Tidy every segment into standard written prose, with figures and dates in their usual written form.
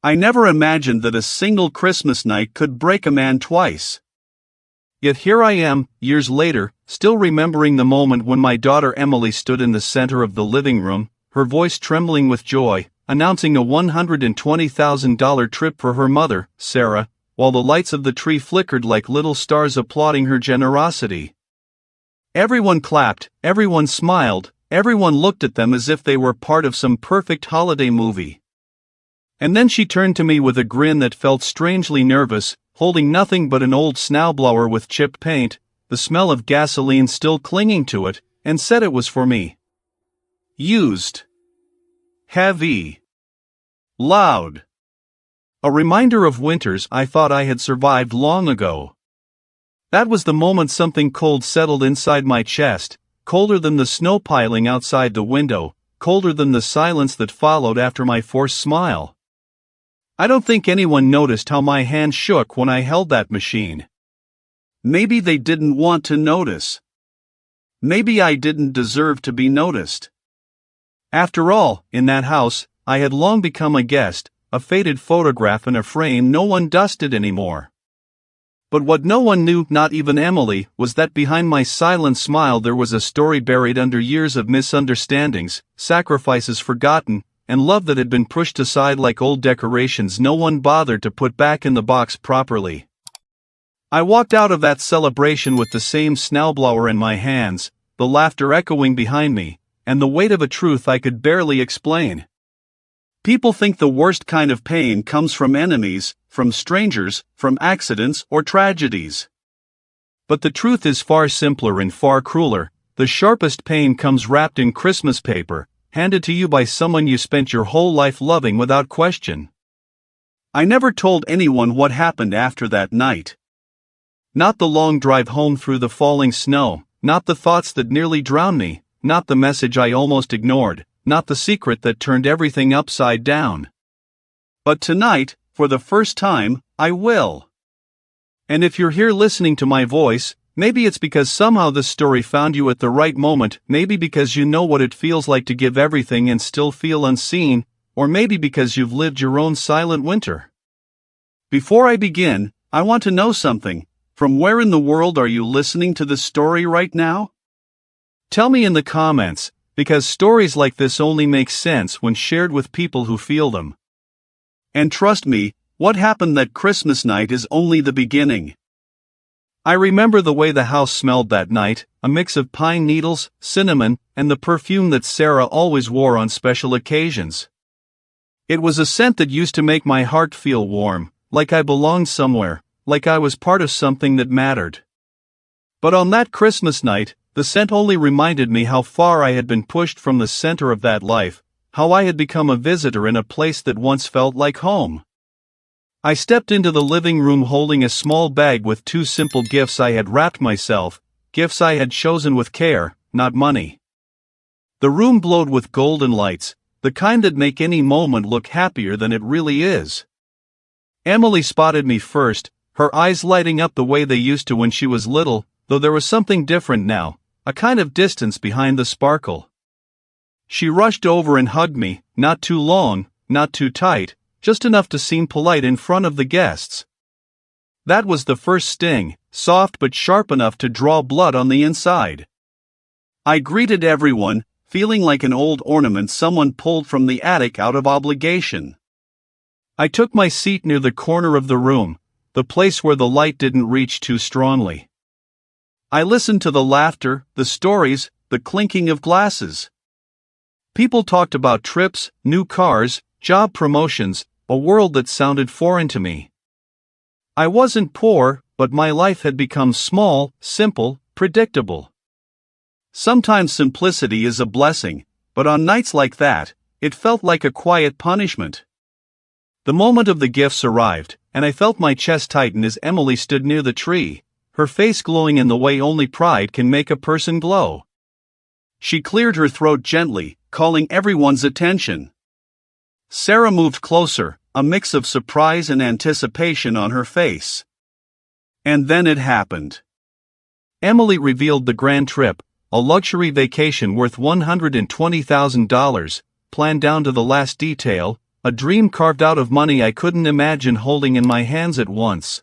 I never imagined that a single Christmas night could break a man twice. Yet here I am, years later, still remembering the moment when my daughter Emily stood in the center of the living room, her voice trembling with joy, announcing a $120,000 trip for her mother, Sarah, while the lights of the tree flickered like little stars applauding her generosity. Everyone clapped, everyone smiled, everyone looked at them as if they were part of some perfect holiday movie. And then she turned to me with a grin that felt strangely nervous, holding nothing but an old snowblower with chipped paint, the smell of gasoline still clinging to it, and said it was for me. Used. Heavy. Loud. A reminder of winters I thought I had survived long ago. That was the moment something cold settled inside my chest, colder than the snow piling outside the window, colder than the silence that followed after my forced smile. I don't think anyone noticed how my hand shook when I held that machine. Maybe they didn't want to notice. Maybe I didn't deserve to be noticed. After all, in that house, I had long become a guest, a faded photograph in a frame no one dusted anymore. But what no one knew, not even Emily, was that behind my silent smile there was a story buried under years of misunderstandings, sacrifices forgotten, and love that had been pushed aside like old decorations no one bothered to put back in the box properly. I walked out of that celebration with the same snowblower in my hands, the laughter echoing behind me, and the weight of a truth I could barely explain. People think the worst kind of pain comes from enemies, from strangers, from accidents or tragedies. But the truth is far simpler and far crueler. The sharpest pain comes wrapped in Christmas paper, handed to you by someone you spent your whole life loving without question. I never told anyone what happened after that night. Not the long drive home through the falling snow, not the thoughts that nearly drowned me, not the message I almost ignored, not the secret that turned everything upside down. But tonight, for the first time, I will. And if you're here listening to my voice, maybe it's because somehow this story found you at the right moment, maybe because you know what it feels like to give everything and still feel unseen, or maybe because you've lived your own silent winter. Before I begin, I want to know something. From where in the world are you listening to this story right now? Tell me in the comments, because stories like this only make sense when shared with people who feel them. And trust me, what happened that Christmas night is only the beginning. I remember the way the house smelled that night, a mix of pine needles, cinnamon, and the perfume that Sarah always wore on special occasions. It was a scent that used to make my heart feel warm, like I belonged somewhere, like I was part of something that mattered. But on that Christmas night, the scent only reminded me how far I had been pushed from the center of that life, how I had become a visitor in a place that once felt like home. I stepped into the living room holding a small bag with two simple gifts I had wrapped myself, gifts I had chosen with care, not money. The room glowed with golden lights, the kind that make any moment look happier than it really is. Emily spotted me first, her eyes lighting up the way they used to when she was little, though there was something different now, a kind of distance behind the sparkle. She rushed over and hugged me, not too long, not too tight, just enough to seem polite in front of the guests. That was the first sting, soft but sharp enough to draw blood on the inside. I greeted everyone, feeling like an old ornament someone pulled from the attic out of obligation. I took my seat near the corner of the room, the place where the light didn't reach too strongly. I listened to the laughter, the stories, the clinking of glasses. People talked about trips, new cars, job promotions, a world that sounded foreign to me. I wasn't poor, but my life had become small, simple, predictable. Sometimes simplicity is a blessing, but on nights like that, it felt like a quiet punishment. The moment of the gifts arrived, and I felt my chest tighten as Emily stood near the tree, her face glowing in the way only pride can make a person glow. She cleared her throat gently, calling everyone's attention. Sarah moved closer, a mix of surprise and anticipation on her face. And then it happened. Emily revealed the grand trip, a luxury vacation worth $120,000, planned down to the last detail, a dream carved out of money I couldn't imagine holding in my hands at once.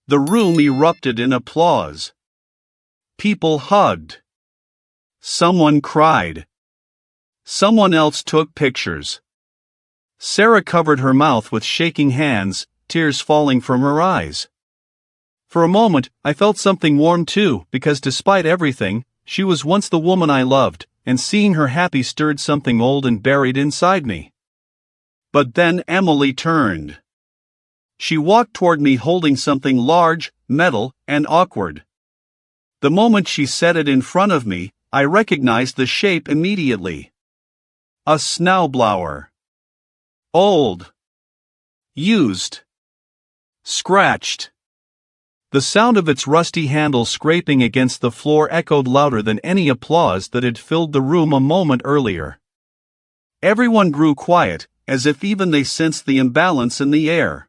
The room erupted in applause. People hugged. Someone cried. Someone else took pictures. Sarah covered her mouth with shaking hands, tears falling from her eyes. For a moment, I felt something warm too, because despite everything, she was once the woman I loved, and seeing her happy stirred something old and buried inside me. But then Emily turned. She walked toward me holding something large, metal, and awkward. The moment she set it in front of me, I recognized the shape immediately. A snowblower. Old. Used. Scratched. The sound of its rusty handle scraping against the floor echoed louder than any applause that had filled the room a moment earlier. Everyone grew quiet, as if even they sensed the imbalance in the air.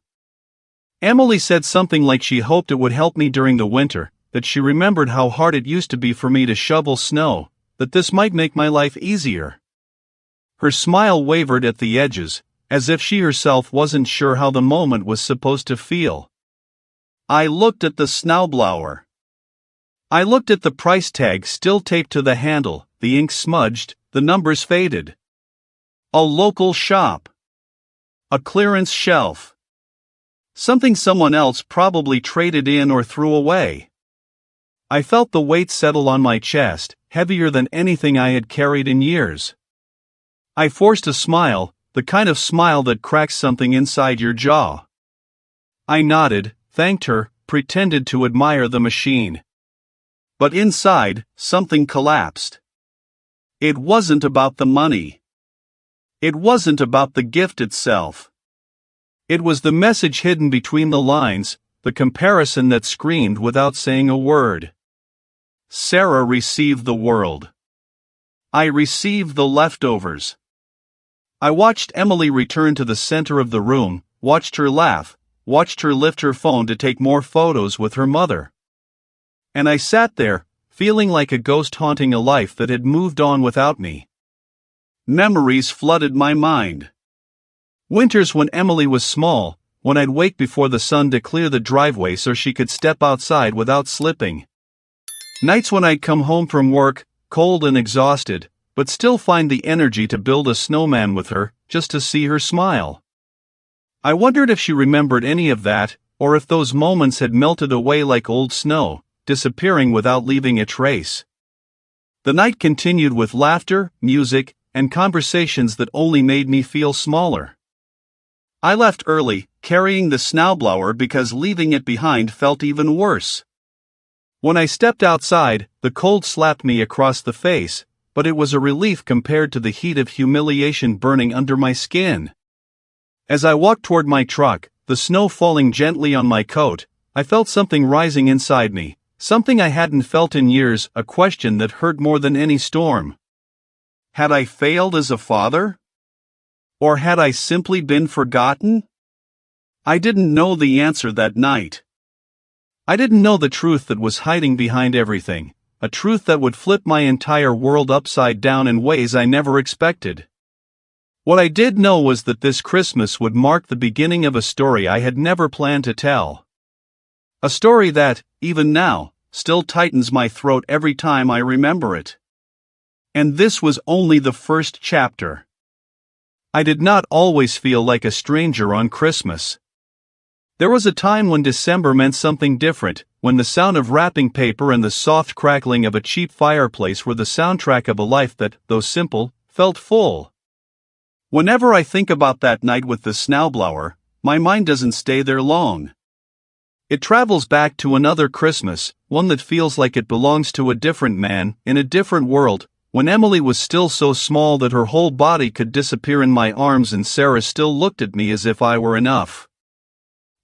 Emily said something like she hoped it would help me during the winter, that she remembered how hard it used to be for me to shovel snow, that this might make my life easier. Her smile wavered at the edges, as if she herself wasn't sure how the moment was supposed to feel. I looked at the snowblower. I looked at the price tag still taped to the handle, the ink smudged, the numbers faded. A local shop. A clearance shelf. Something someone else probably traded in or threw away. I felt the weight settle on my chest, heavier than anything I had carried in years. I forced a smile, the kind of smile that cracks something inside your jaw. I nodded, thanked her, pretended to admire the machine. But inside, something collapsed. It wasn't about the money. It wasn't about the gift itself. It was the message hidden between the lines, the comparison that screamed without saying a word. Sarah received the world. I received the leftovers. I watched Emily return to the center of the room, watched her laugh, watched her lift her phone to take more photos with her mother. And I sat there, feeling like a ghost haunting a life that had moved on without me. Memories flooded my mind. Winters when Emily was small, when I'd wake before the sun to clear the driveway so she could step outside without slipping. Nights when I'd come home from work, cold and exhausted, but still find the energy to build a snowman with her, just to see her smile. I wondered if she remembered any of that, or if those moments had melted away like old snow, disappearing without leaving a trace. The night continued with laughter, music, and conversations that only made me feel smaller. I left early, carrying the snowblower because leaving it behind felt even worse. When I stepped outside, the cold slapped me across the face, but it was a relief compared to the heat of humiliation burning under my skin. As I walked toward my truck, the snow falling gently on my coat, I felt something rising inside me, something I hadn't felt in years, a question that hurt more than any storm. Had I failed as a father? Or had I simply been forgotten? I didn't know the answer that night. I didn't know the truth that was hiding behind everything, a truth that would flip my entire world upside down in ways I never expected. What I did know was that this Christmas would mark the beginning of a story I had never planned to tell. A story that, even now, still tightens my throat every time I remember it. And this was only the first chapter. I did not always feel like a stranger on Christmas. There was a time when December meant something different, when the sound of wrapping paper and the soft crackling of a cheap fireplace were the soundtrack of a life that, though simple, felt full. Whenever I think about that night with the snowblower, my mind doesn't stay there long. It travels back to another Christmas, one that feels like it belongs to a different man, in a different world, when Emily was still so small that her whole body could disappear in my arms and Sarah still looked at me as if I were enough.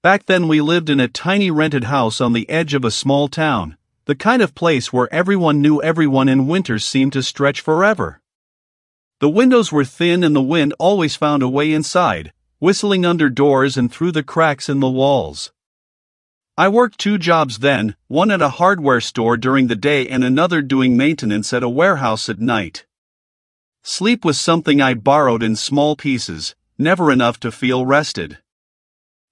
Back then we lived in a tiny rented house on the edge of a small town, the kind of place where everyone knew everyone and winters seemed to stretch forever. The windows were thin and the wind always found a way inside, whistling under doors and through the cracks in the walls. I worked 2 jobs then, one at a hardware store during the day and another doing maintenance at a warehouse at night. Sleep was something I borrowed in small pieces, never enough to feel rested.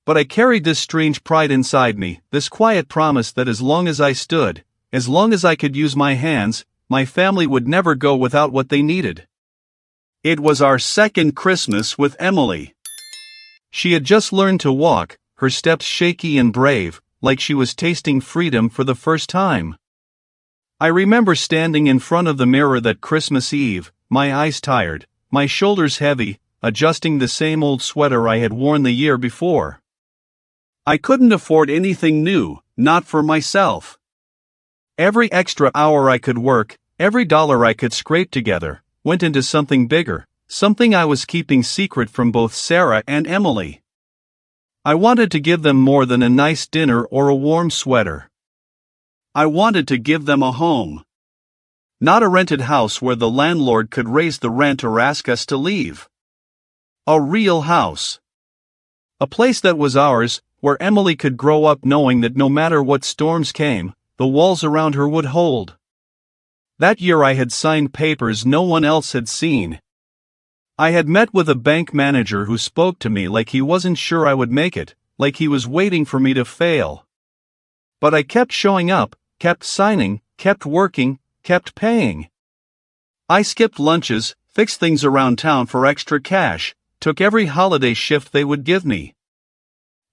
But I carried this strange pride inside me, this quiet promise that as long as I stood, as long as I could use my hands, my family would never go without what they needed. It was our second Christmas with Emily. She had just learned to walk, her steps shaky and brave, like she was tasting freedom for the first time. I remember standing in front of the mirror that Christmas Eve, my eyes tired, my shoulders heavy, adjusting the same old sweater I had worn the year before. I couldn't afford anything new, not for myself. Every extra hour I could work, every dollar I could scrape together, went into something bigger, something I was keeping secret from both Sarah and Emily. I wanted to give them more than a nice dinner or a warm sweater. I wanted to give them a home. Not a rented house where the landlord could raise the rent or ask us to leave. A real house. A place that was ours, where Emily could grow up knowing that no matter what storms came, the walls around her would hold. That year I had signed papers no one else had seen. I had met with a bank manager who spoke to me like he wasn't sure I would make it, like he was waiting for me to fail. But I kept showing up, kept signing, kept working, kept paying. I skipped lunches, fixed things around town for extra cash, took every holiday shift they would give me.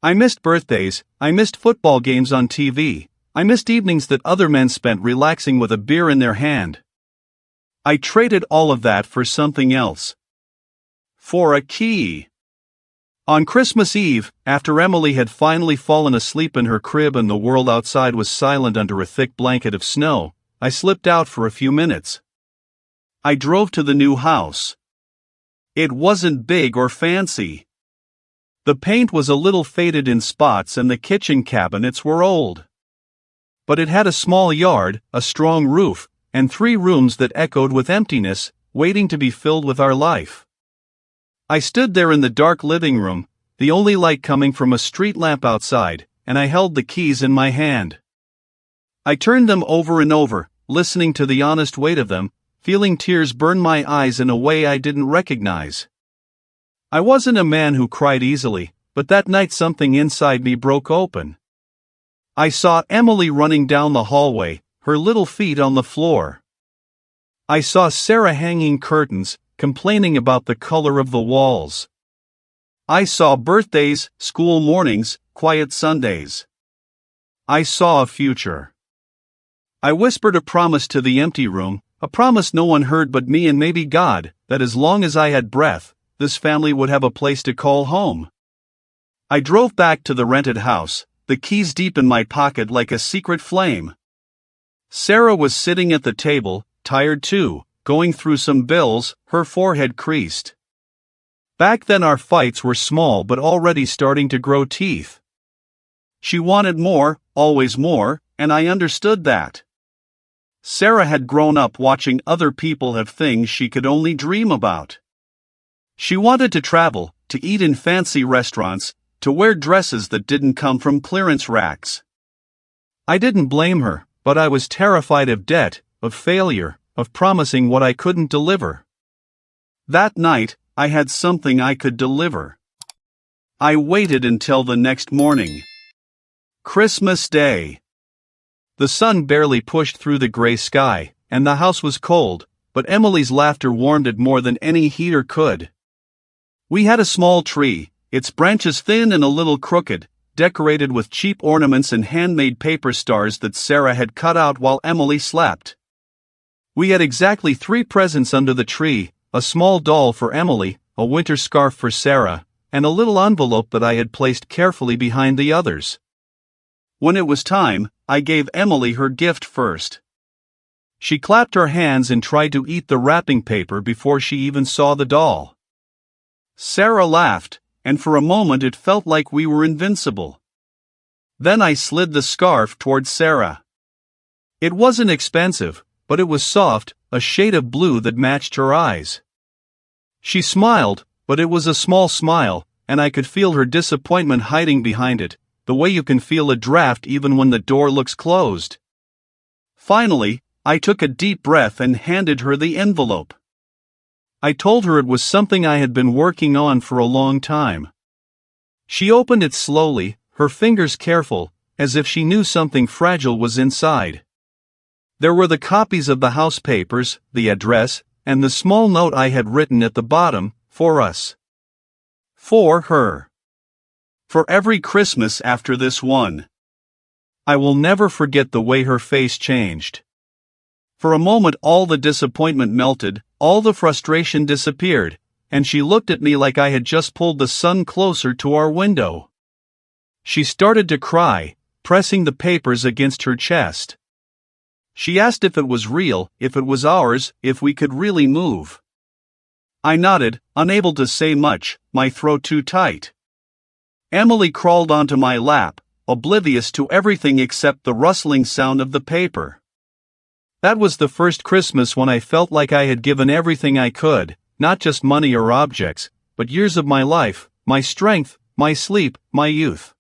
I missed birthdays, I missed football games on TV, I missed evenings that other men spent relaxing with a beer in their hand. I traded all of that for something else. For a key. On Christmas Eve, after Emily had finally fallen asleep in her crib and the world outside was silent under a thick blanket of snow, I slipped out for a few minutes. I drove to the new house. It wasn't big or fancy. The paint was a little faded in spots and the kitchen cabinets were old. But it had a small yard, a strong roof, and 3 rooms that echoed with emptiness, waiting to be filled with our life. I stood there in the dark living room, the only light coming from a street lamp outside, and I held the keys in my hand. I turned them over and over, listening to the honest weight of them, feeling tears burn my eyes in a way I didn't recognize. I wasn't a man who cried easily, but that night something inside me broke open. I saw Emily running down the hallway, her little feet on the floor. I saw Sarah hanging curtains, complaining about the color of the walls. I saw birthdays, school mornings, quiet Sundays. I saw a future. I whispered a promise to the empty room, a promise no one heard but me and maybe God, that as long as I had breath, this family would have a place to call home. I drove back to the rented house, the keys deep in my pocket like a secret flame. Sarah was sitting at the table, tired too, going through some bills, her forehead creased. Back then our fights were small but already starting to grow teeth. She wanted more, always more, and I understood that. Sarah had grown up watching other people have things she could only dream about. She wanted to travel, to eat in fancy restaurants, to wear dresses that didn't come from clearance racks. I didn't blame her, but I was terrified of debt, of failure, of promising what I couldn't deliver. That night, I had something I could deliver. I waited until the next morning. Christmas Day. The sun barely pushed through the gray sky, and the house was cold, but Emily's laughter warmed it more than any heater could. We had a small tree, its branches thin and a little crooked, decorated with cheap ornaments and handmade paper stars that Sarah had cut out while Emily slept. We had exactly 3 presents under the tree, a small doll for Emily, a winter scarf for Sarah, and a little envelope that I had placed carefully behind the others. When it was time, I gave Emily her gift first. She clapped her hands and tried to eat the wrapping paper before she even saw the doll. Sarah laughed, and for a moment it felt like we were invincible. Then I slid the scarf toward Sarah. It wasn't expensive, but it was soft, a shade of blue that matched her eyes. She smiled, but it was a small smile, and I could feel her disappointment hiding behind it, the way you can feel a draft even when the door looks closed. Finally, I took a deep breath and handed her the envelope. I told her it was something I had been working on for a long time. She opened it slowly, her fingers careful, as if she knew something fragile was inside. There were the copies of the house papers, the address, and the small note I had written at the bottom, for us. For her. For every Christmas after this one. I will never forget the way her face changed. For a moment all the disappointment melted, all the frustration disappeared, and she looked at me like I had just pulled the sun closer to our window. She started to cry, pressing the papers against her chest. She asked if it was real, if it was ours, if we could really move. I nodded, unable to say much, my throat too tight. Emily crawled onto my lap, oblivious to everything except the rustling sound of the paper. That was the first Christmas when I felt like I had given everything I could, not just money or objects, but years of my life, my strength, my sleep, my youth.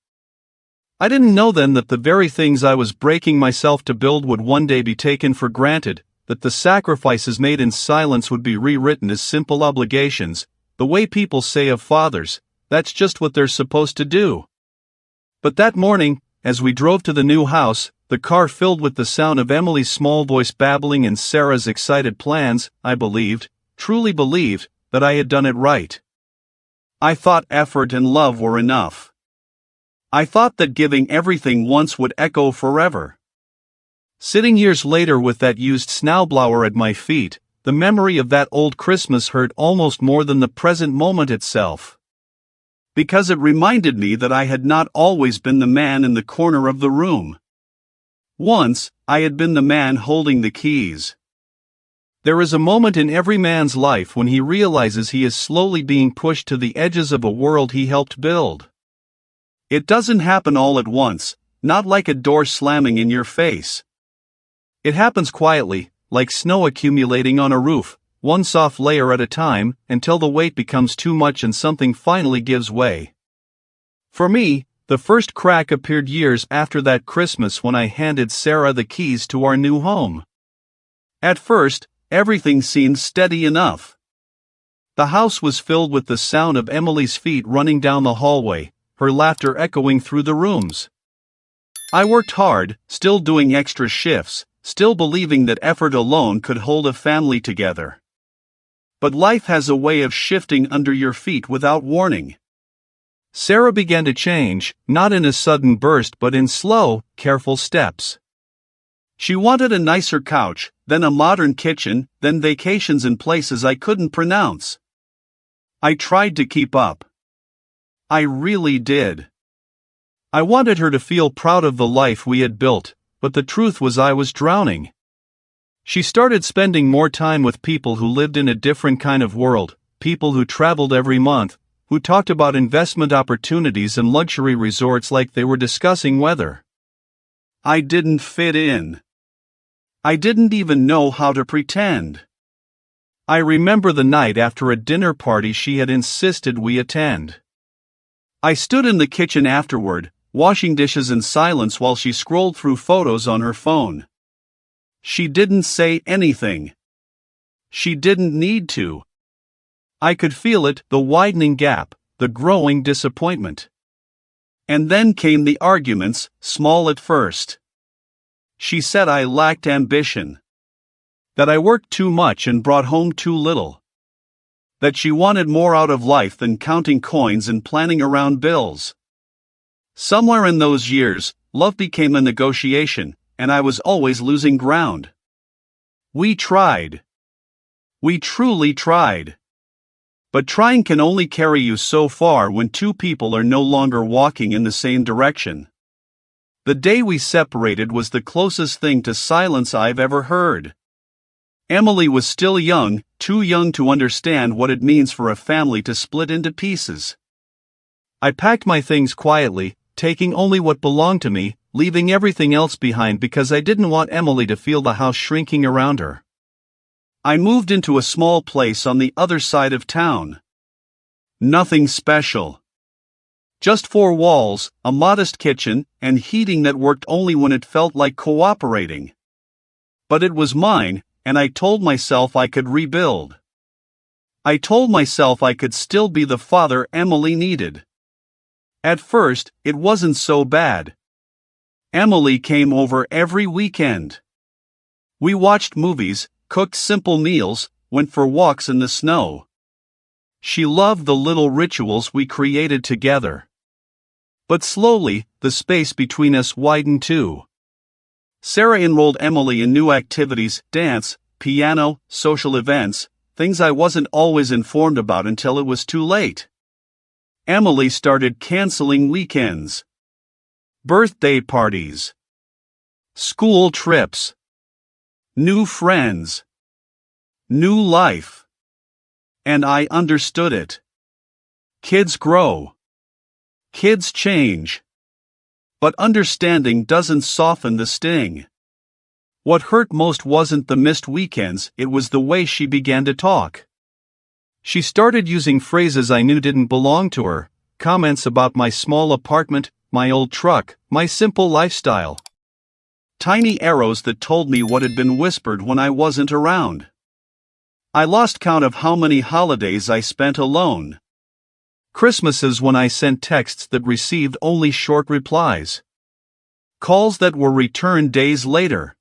I didn't know then that the very things I was breaking myself to build would one day be taken for granted, that the sacrifices made in silence would be rewritten as simple obligations, the way people say of fathers, that's just what they're supposed to do. But that morning, as we drove to the new house, the car filled with the sound of Emily's small voice babbling and Sarah's excited plans, I believed, truly believed, that I had done it right. I thought effort and love were enough. I thought that giving everything once would echo forever. Sitting years later with that used SNOWBLOWER at my feet, the memory of that old Christmas hurt almost more than the present moment itself. Because it reminded me that I had not always been the man in the corner of the room. Once, I had been the man holding the keys. There is a moment in every man's life when he realizes he is slowly being pushed to the edges of a world he helped build. It doesn't happen all at once, not like a door slamming in your face. It happens quietly, like snow accumulating on a roof, one soft layer at a time, until the weight becomes too much and something finally gives way. For me, the first crack appeared years after that Christmas when I handed Sarah the keys to our new home. At first, everything seemed steady enough. The house was filled with the sound of Emily's feet running down the hallway, her laughter echoing through the rooms. I worked hard, still doing extra shifts, still believing that effort alone could hold a family together. But life has a way of shifting under your feet without warning. Sarah began to change, not in a sudden burst but in slow, careful steps. She wanted a nicer couch, then a modern kitchen, then vacations in places I couldn't pronounce. I tried to keep up. I really did. I wanted her to feel proud of the life we had built, but the truth was I was drowning. She started spending more time with people who lived in a different kind of world, people who traveled every month, who talked about investment opportunities and luxury resorts like they were discussing weather. I didn't fit in. I didn't even know how to pretend. I remember the night after a dinner party she had insisted we attend. I stood in the kitchen afterward, washing dishes in silence while she scrolled through photos on her phone. She didn't say anything. She didn't need to. I could feel it, the widening gap, the growing disappointment. And then came the arguments, small at first. She said I lacked ambition. That I worked too much and brought home too little. That she wanted more out of life than counting coins and planning around bills. Somewhere in those years, love became a negotiation, and I was always losing ground. We tried. We truly tried. But trying can only carry you so far when two people are no longer walking in the same direction. The day we separated was the closest thing to silence I've ever heard. Emily was still young, too young to understand what it means for a family to split into pieces. I packed my things quietly, taking only what belonged to me, leaving everything else behind because I didn't want Emily to feel the house shrinking around her. I moved into a small place on the other side of town. Nothing special. Just 4 walls, a modest kitchen, and heating that worked only when it felt like cooperating. But it was mine, and I told myself I could rebuild. I told myself I could still be the father Emily needed. At first, it wasn't so bad. Emily came over every weekend. We watched movies, cooked simple meals, went for walks in the snow. She loved the little rituals we created together. But slowly, the space between us widened too. Sarah enrolled Emily in new activities, dance, piano, social events, things I wasn't always informed about until it was too late. Emily started canceling weekends, birthday parties, school trips, new friends, new life. And I understood it. Kids grow. Kids change. But understanding doesn't soften the sting. What hurt most wasn't the missed weekends, it was the way she began to talk. She started using phrases I knew didn't belong to her, comments about my small apartment, my old truck, my simple lifestyle. Tiny arrows that told me what had been whispered when I wasn't around. I lost count of how many holidays I spent alone. Christmases when I sent texts that received only short replies. Calls that were returned days later.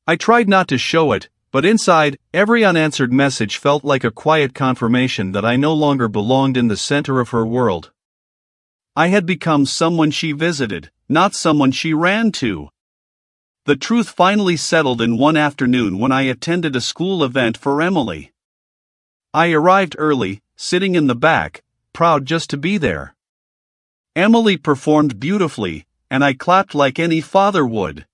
I tried not to show it, but inside, every unanswered message felt like a quiet confirmation that I no longer belonged in the center of her world. I had become someone she visited, not someone she ran to. The truth finally settled in one afternoon when I attended a school event for Emily. I arrived early, sitting in the back, proud just to be there. Emily performed beautifully, and I clapped like any father would.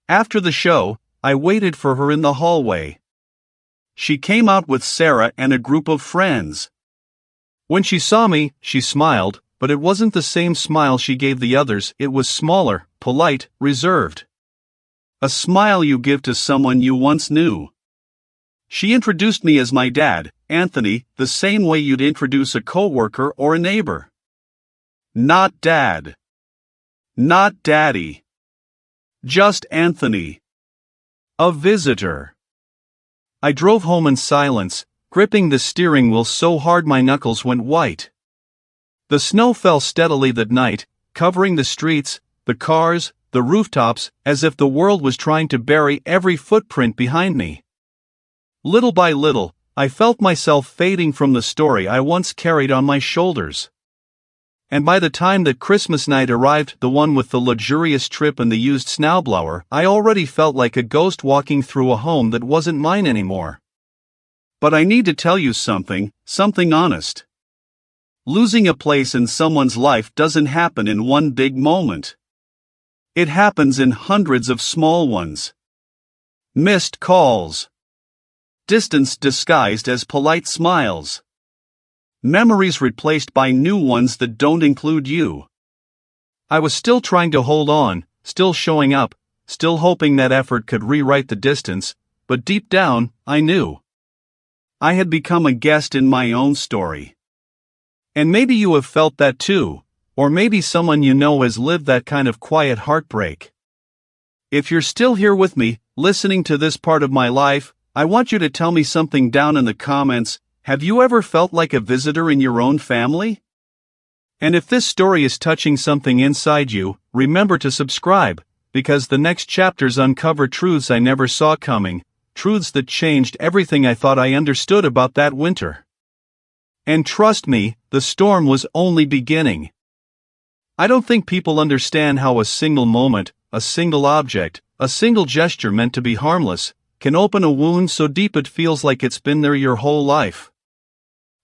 After the show, I waited for her in the hallway. She came out with Sarah and a group of friends. When she saw me, she smiled, but it wasn't the same smile she gave the others. It was smaller, polite, reserved. A smile you give to someone you once knew. She introduced me as my dad, Anthony, the same way you'd introduce a coworker or a neighbor. Not Dad. Not Daddy. Just Anthony. A visitor. I drove home in silence, gripping the steering wheel so hard my knuckles went white. The snow fell steadily that night, covering the streets, the cars, the rooftops, as if the world was trying to bury every footprint behind me. Little by little, I felt myself fading from the story I once carried on my shoulders. And by the time that Christmas night arrived, the one with the luxurious trip and the used snowblower, I already felt like a ghost walking through a home that wasn't mine anymore. But I need to tell you something honest. Losing a place in someone's life doesn't happen in one big moment. It happens in hundreds of small ones. Missed calls. Distance disguised as polite smiles. Memories replaced by new ones that don't include you. I was still trying to hold on, still showing up, still hoping that effort could rewrite the distance, but deep down, I knew. I had become a guest in my own story. And maybe you have felt that too, or maybe someone you know has lived that kind of quiet heartbreak. If you're still here with me, listening to this part of my life, I want you to tell me something down in the comments. Have you ever felt like a visitor in your own family? And if this story is touching something inside you, remember to subscribe, because the next chapters uncover truths I never saw coming, truths that changed everything I thought I understood about that winter. And trust me, the storm was only beginning. I don't think people understand how a single moment, a single object, a single gesture meant to be harmless, can open a wound so deep it feels like it's been there your whole life.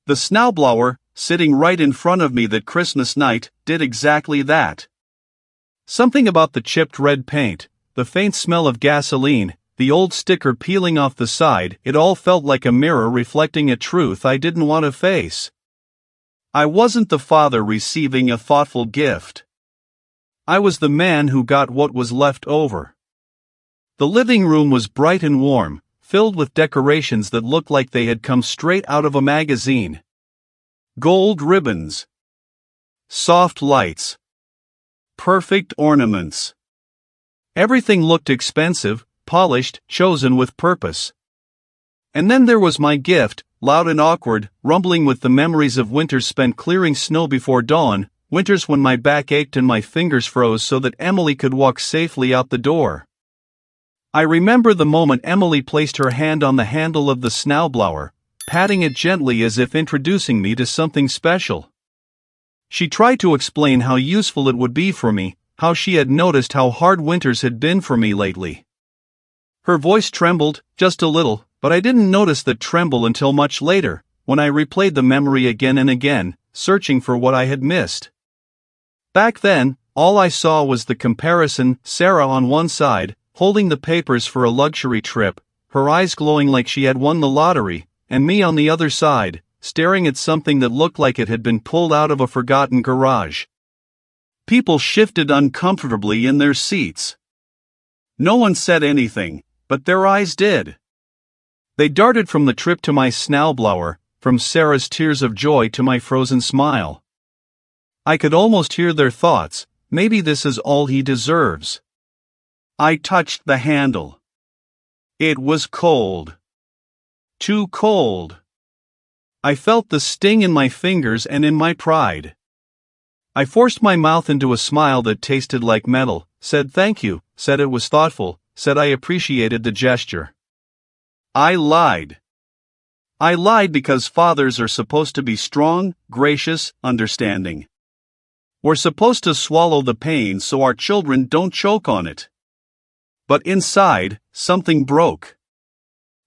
The snowblower, sitting right in front of me that Christmas night, did exactly that. Something about the chipped red paint, the faint smell of gasoline, the old sticker peeling off the side, it all felt like a mirror reflecting a truth I didn't want to face. I wasn't the father receiving a thoughtful gift. I was the man who got what was left over. The living room was bright and warm, filled with decorations that looked like they had come straight out of a magazine. Gold ribbons. Soft lights. Perfect ornaments. Everything looked expensive, polished, chosen with purpose. And then there was my gift, loud and awkward, rumbling with the memories of winters spent clearing snow before dawn, winters when my back ached and my fingers froze so that Emily could walk safely out the door. I remember the moment Emily placed her hand on the handle of the snowblower, patting it gently as if introducing me to something special. She tried to explain how useful it would be for me, how she had noticed how hard winters had been for me lately. Her voice trembled, just a little, but I didn't notice the tremble until much later, when I replayed the memory again and again, searching for what I had missed. Back then, all I saw was the comparison, Sarah on one side, holding the papers for a luxury trip, her eyes glowing like she had won the lottery, and me on the other side, staring at something that looked like it had been pulled out of a forgotten garage. People shifted uncomfortably in their seats. No one said anything, but their eyes did. They darted from the trip to my snowblower, from Sarah's tears of joy to my frozen smile. I could almost hear their thoughts, maybe this is all he deserves. I touched the handle. It was cold. Too cold. I felt the sting in my fingers and in my pride. I forced my mouth into a smile that tasted like metal, said thank you, said it was thoughtful, said I appreciated the gesture. I lied. I lied because fathers are supposed to be strong, gracious, understanding. We're supposed to swallow the pain so our children don't choke on it. But inside, something broke.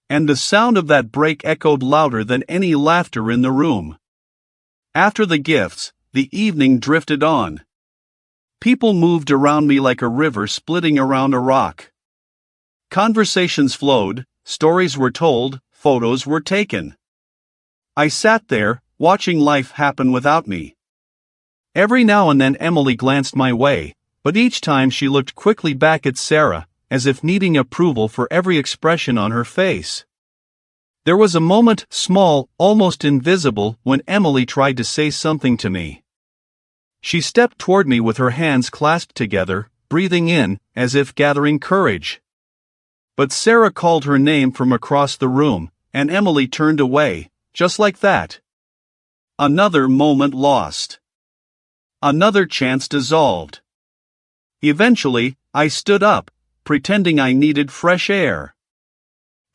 And the sound of that break echoed louder than any laughter in the room. After the gifts, the evening drifted on. People moved around me like a river splitting around a rock. Conversations flowed, stories were told, photos were taken. I sat there, watching life happen without me. Every now and then Emily glanced my way, but each time she looked quickly back at Sarah, as if needing approval for every expression on her face. There was a moment, small, almost invisible, when Emily tried to say something to me. She stepped toward me with her hands clasped together, breathing in, as if gathering courage. But Sarah called her name from across the room, and Emily turned away, just like that. Another moment lost. Another chance dissolved. Eventually, I stood up, pretending I needed fresh air.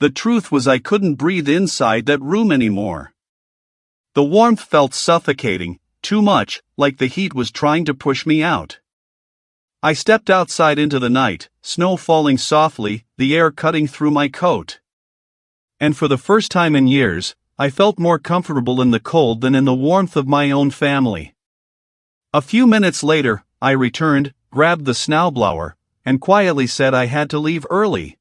The truth was I couldn't breathe inside that room anymore. The warmth felt suffocating, too much, like the heat was trying to push me out. I stepped outside into the night, snow falling softly, the air cutting through my coat. And for the first time in years, I felt more comfortable in the cold than in the warmth of my own family. A few minutes later, I returned, grabbed the snowblower, and quietly said I had to leave early.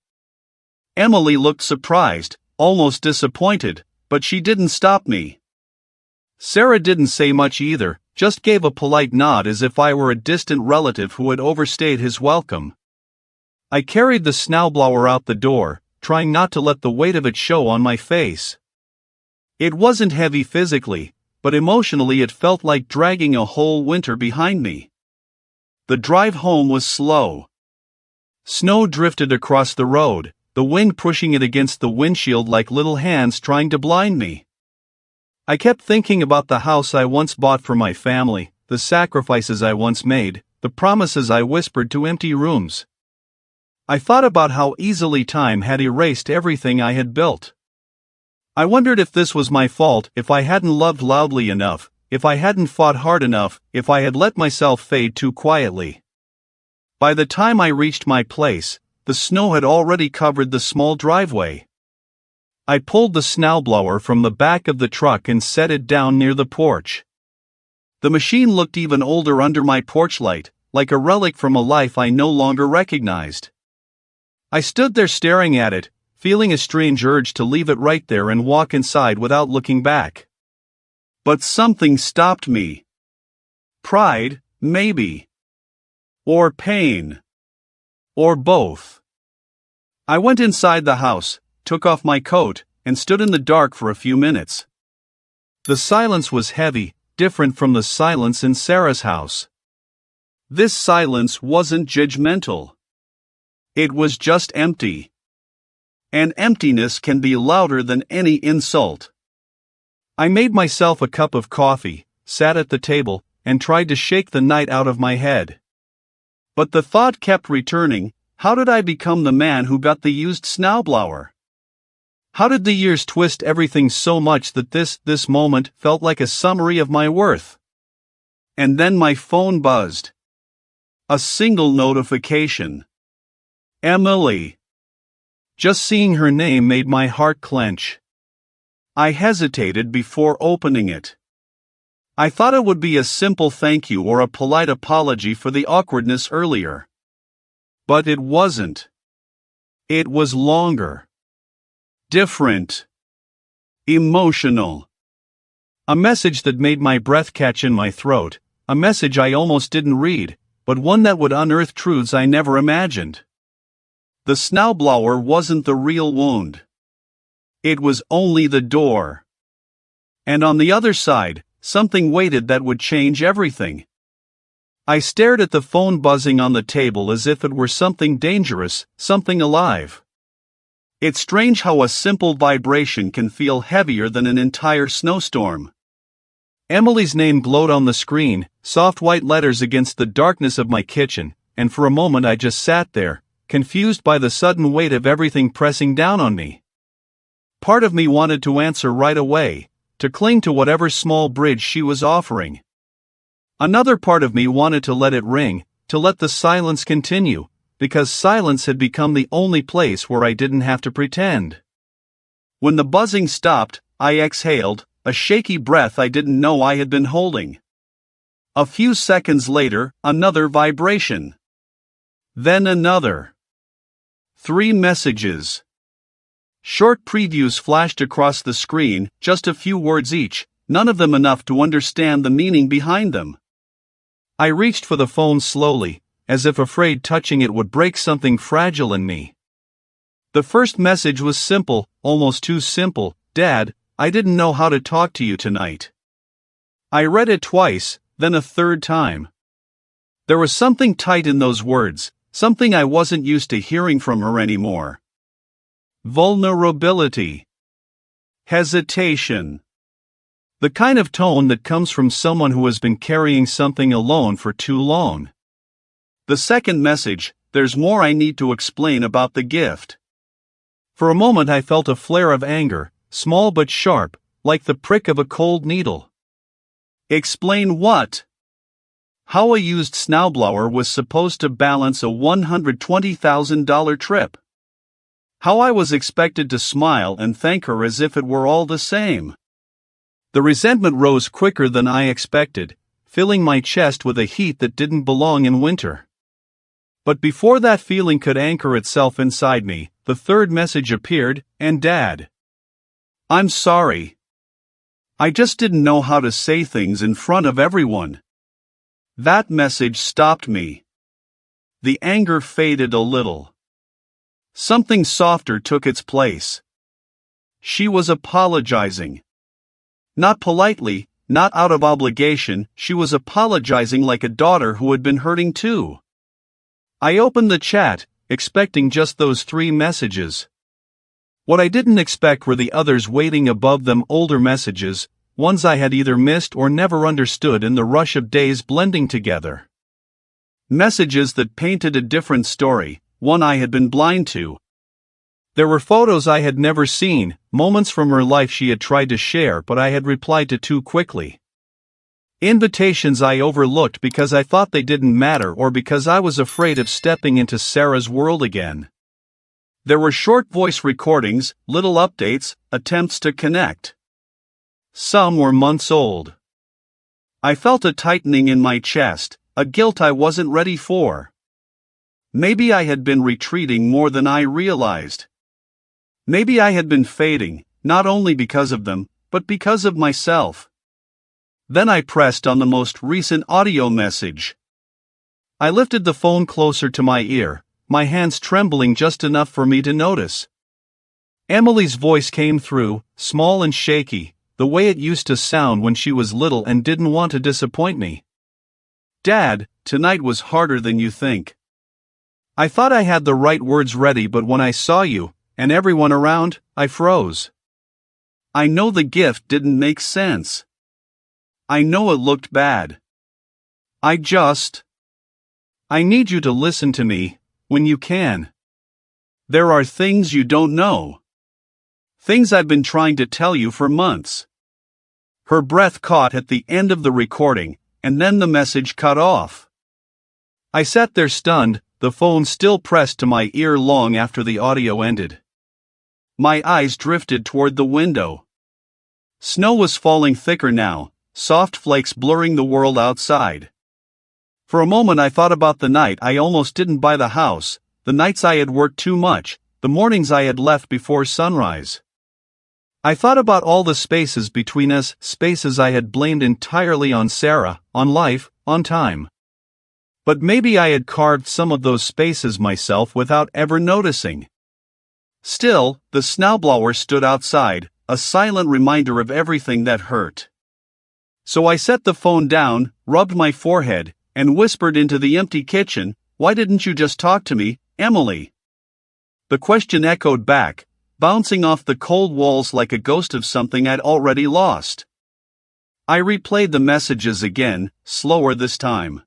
Emily looked surprised, almost disappointed, but she didn't stop me. Sarah didn't say much either, just gave a polite nod as if I were a distant relative who had overstayed his welcome. I carried the snowblower out the door, trying not to let the weight of it show on my face. It wasn't heavy physically, but emotionally it felt like dragging a whole winter behind me. The drive home was slow. Snow drifted across the road, the wind pushing it against the windshield like little hands trying to blind me. I kept thinking about the house I once bought for my family, the sacrifices I once made, the promises I whispered to empty rooms. I thought about how easily time had erased everything I had built. I wondered if this was my fault, if I hadn't loved loudly enough, if I hadn't fought hard enough, if I had let myself fade too quietly. By the time I reached my place, the snow had already covered the small driveway. I pulled the snowblower from the back of the truck and set it down near the porch. The machine looked even older under my porch light, like a relic from a life I no longer recognized. I stood there staring at it, feeling a strange urge to leave it right there and walk inside without looking back. But something stopped me. Pride, maybe. Or pain. Or both. I went inside the house, took off my coat, and stood in the dark for a few minutes. The silence was heavy, different from the silence in Sarah's house. This silence wasn't judgmental. It was just empty. And emptiness can be louder than any insult. I made myself a cup of coffee, sat at the table, and tried to shake the night out of my head. But the thought kept returning: how did I become the man who got the used snowblower? How did the years twist everything so much that this moment felt like a summary of my worth? And then my phone buzzed. A single notification. Emily. Just seeing her name made my heart clench. I hesitated before opening it. I thought it would be a simple thank you or a polite apology for the awkwardness earlier. But it wasn't. It was longer. Different. Emotional. A message that made my breath catch in my throat, a message I almost didn't read, but one that would unearth truths I never imagined. The snowblower wasn't the real wound. It was only the door. And on the other side, something waited that would change everything. I stared at the phone buzzing on the table as if it were something dangerous, something alive. It's strange how a simple vibration can feel heavier than an entire snowstorm. Emily's name glowed on the screen, soft white letters against the darkness of my kitchen, and for a moment I just sat there, confused by the sudden weight of everything pressing down on me. Part of me wanted to answer right away, to cling to whatever small bridge she was offering. Another part of me wanted to let it ring, to let the silence continue, because silence had become the only place where I didn't have to pretend. When the buzzing stopped, I exhaled, a shaky breath I didn't know I had been holding. A few seconds later, another vibration. Then another. 3 messages. Short previews flashed across the screen, just a few words each, none of them enough to understand the meaning behind them. I reached for the phone slowly, as if afraid touching it would break something fragile in me. The first message was simple, almost too simple: "Dad, I didn't know how to talk to you tonight." I read it twice, then a third time. There was something tight in those words, something I wasn't used to hearing from her anymore. Vulnerability. Hesitation. The kind of tone that comes from someone who has been carrying something alone for too long. The second message: "There's more I need to explain about the gift." For a moment I felt a flare of anger, small but sharp, like the prick of a cold needle. Explain what? How a used snowblower was supposed to balance a $120,000 trip. How I was expected to smile and thank her as if it were all the same. The resentment rose quicker than I expected, filling my chest with a heat that didn't belong in winter. But before that feeling could anchor itself inside me, the third message appeared: "And Dad, I'm sorry. I just didn't know how to say things in front of everyone." That message stopped me. The anger faded a little. Something softer took its place. She was apologizing. Not politely, not out of obligation, she was apologizing like a daughter who had been hurting too. I opened the chat, expecting just those 3 messages. What I didn't expect were the others waiting above them: older messages, ones I had either missed or never understood in the rush of days blending together. Messages that painted a different story, one I had been blind to. There were photos I had never seen, moments from her life she had tried to share but I had replied to too quickly. Invitations I overlooked because I thought they didn't matter or because I was afraid of stepping into Sarah's world again. There were short voice recordings, little updates, attempts to connect. Some were months old. I felt a tightening in my chest, a guilt I wasn't ready for. Maybe I had been retreating more than I realized. Maybe I had been fading, not only because of them, but because of myself. Then I pressed on the most recent audio message. I lifted the phone closer to my ear, my hands trembling just enough for me to notice. Emily's voice came through, small and shaky, the way it used to sound when she was little and didn't want to disappoint me. "Dad, tonight was harder than you think. I thought I had the right words ready, but when I saw you, and everyone around, I froze. I know the gift didn't make sense. I know it looked bad. I need you to listen to me, when you can. There are things you don't know. Things I've been trying to tell you for months. Her breath caught at the end of the recording, and then the message cut off. I sat there stunned, the phone still pressed to my ear long after the audio ended. My eyes drifted toward the window. Snow was falling thicker now, soft flakes blurring the world outside. For a moment I thought about the night I almost didn't buy the house, the nights I had worked too much, the mornings I had left before sunrise. I thought about all the spaces between us, spaces I had blamed entirely on Sarah, on life, on time. But maybe I had carved some of those spaces myself without ever noticing. Still, the snowblower stood outside, a silent reminder of everything that hurt. So I set the phone down, rubbed my forehead, and whispered into the empty kitchen, "Why didn't you just talk to me, Emily?" The question echoed back, bouncing off the cold walls like a ghost of something I'd already lost. I replayed the messages again, slower this time.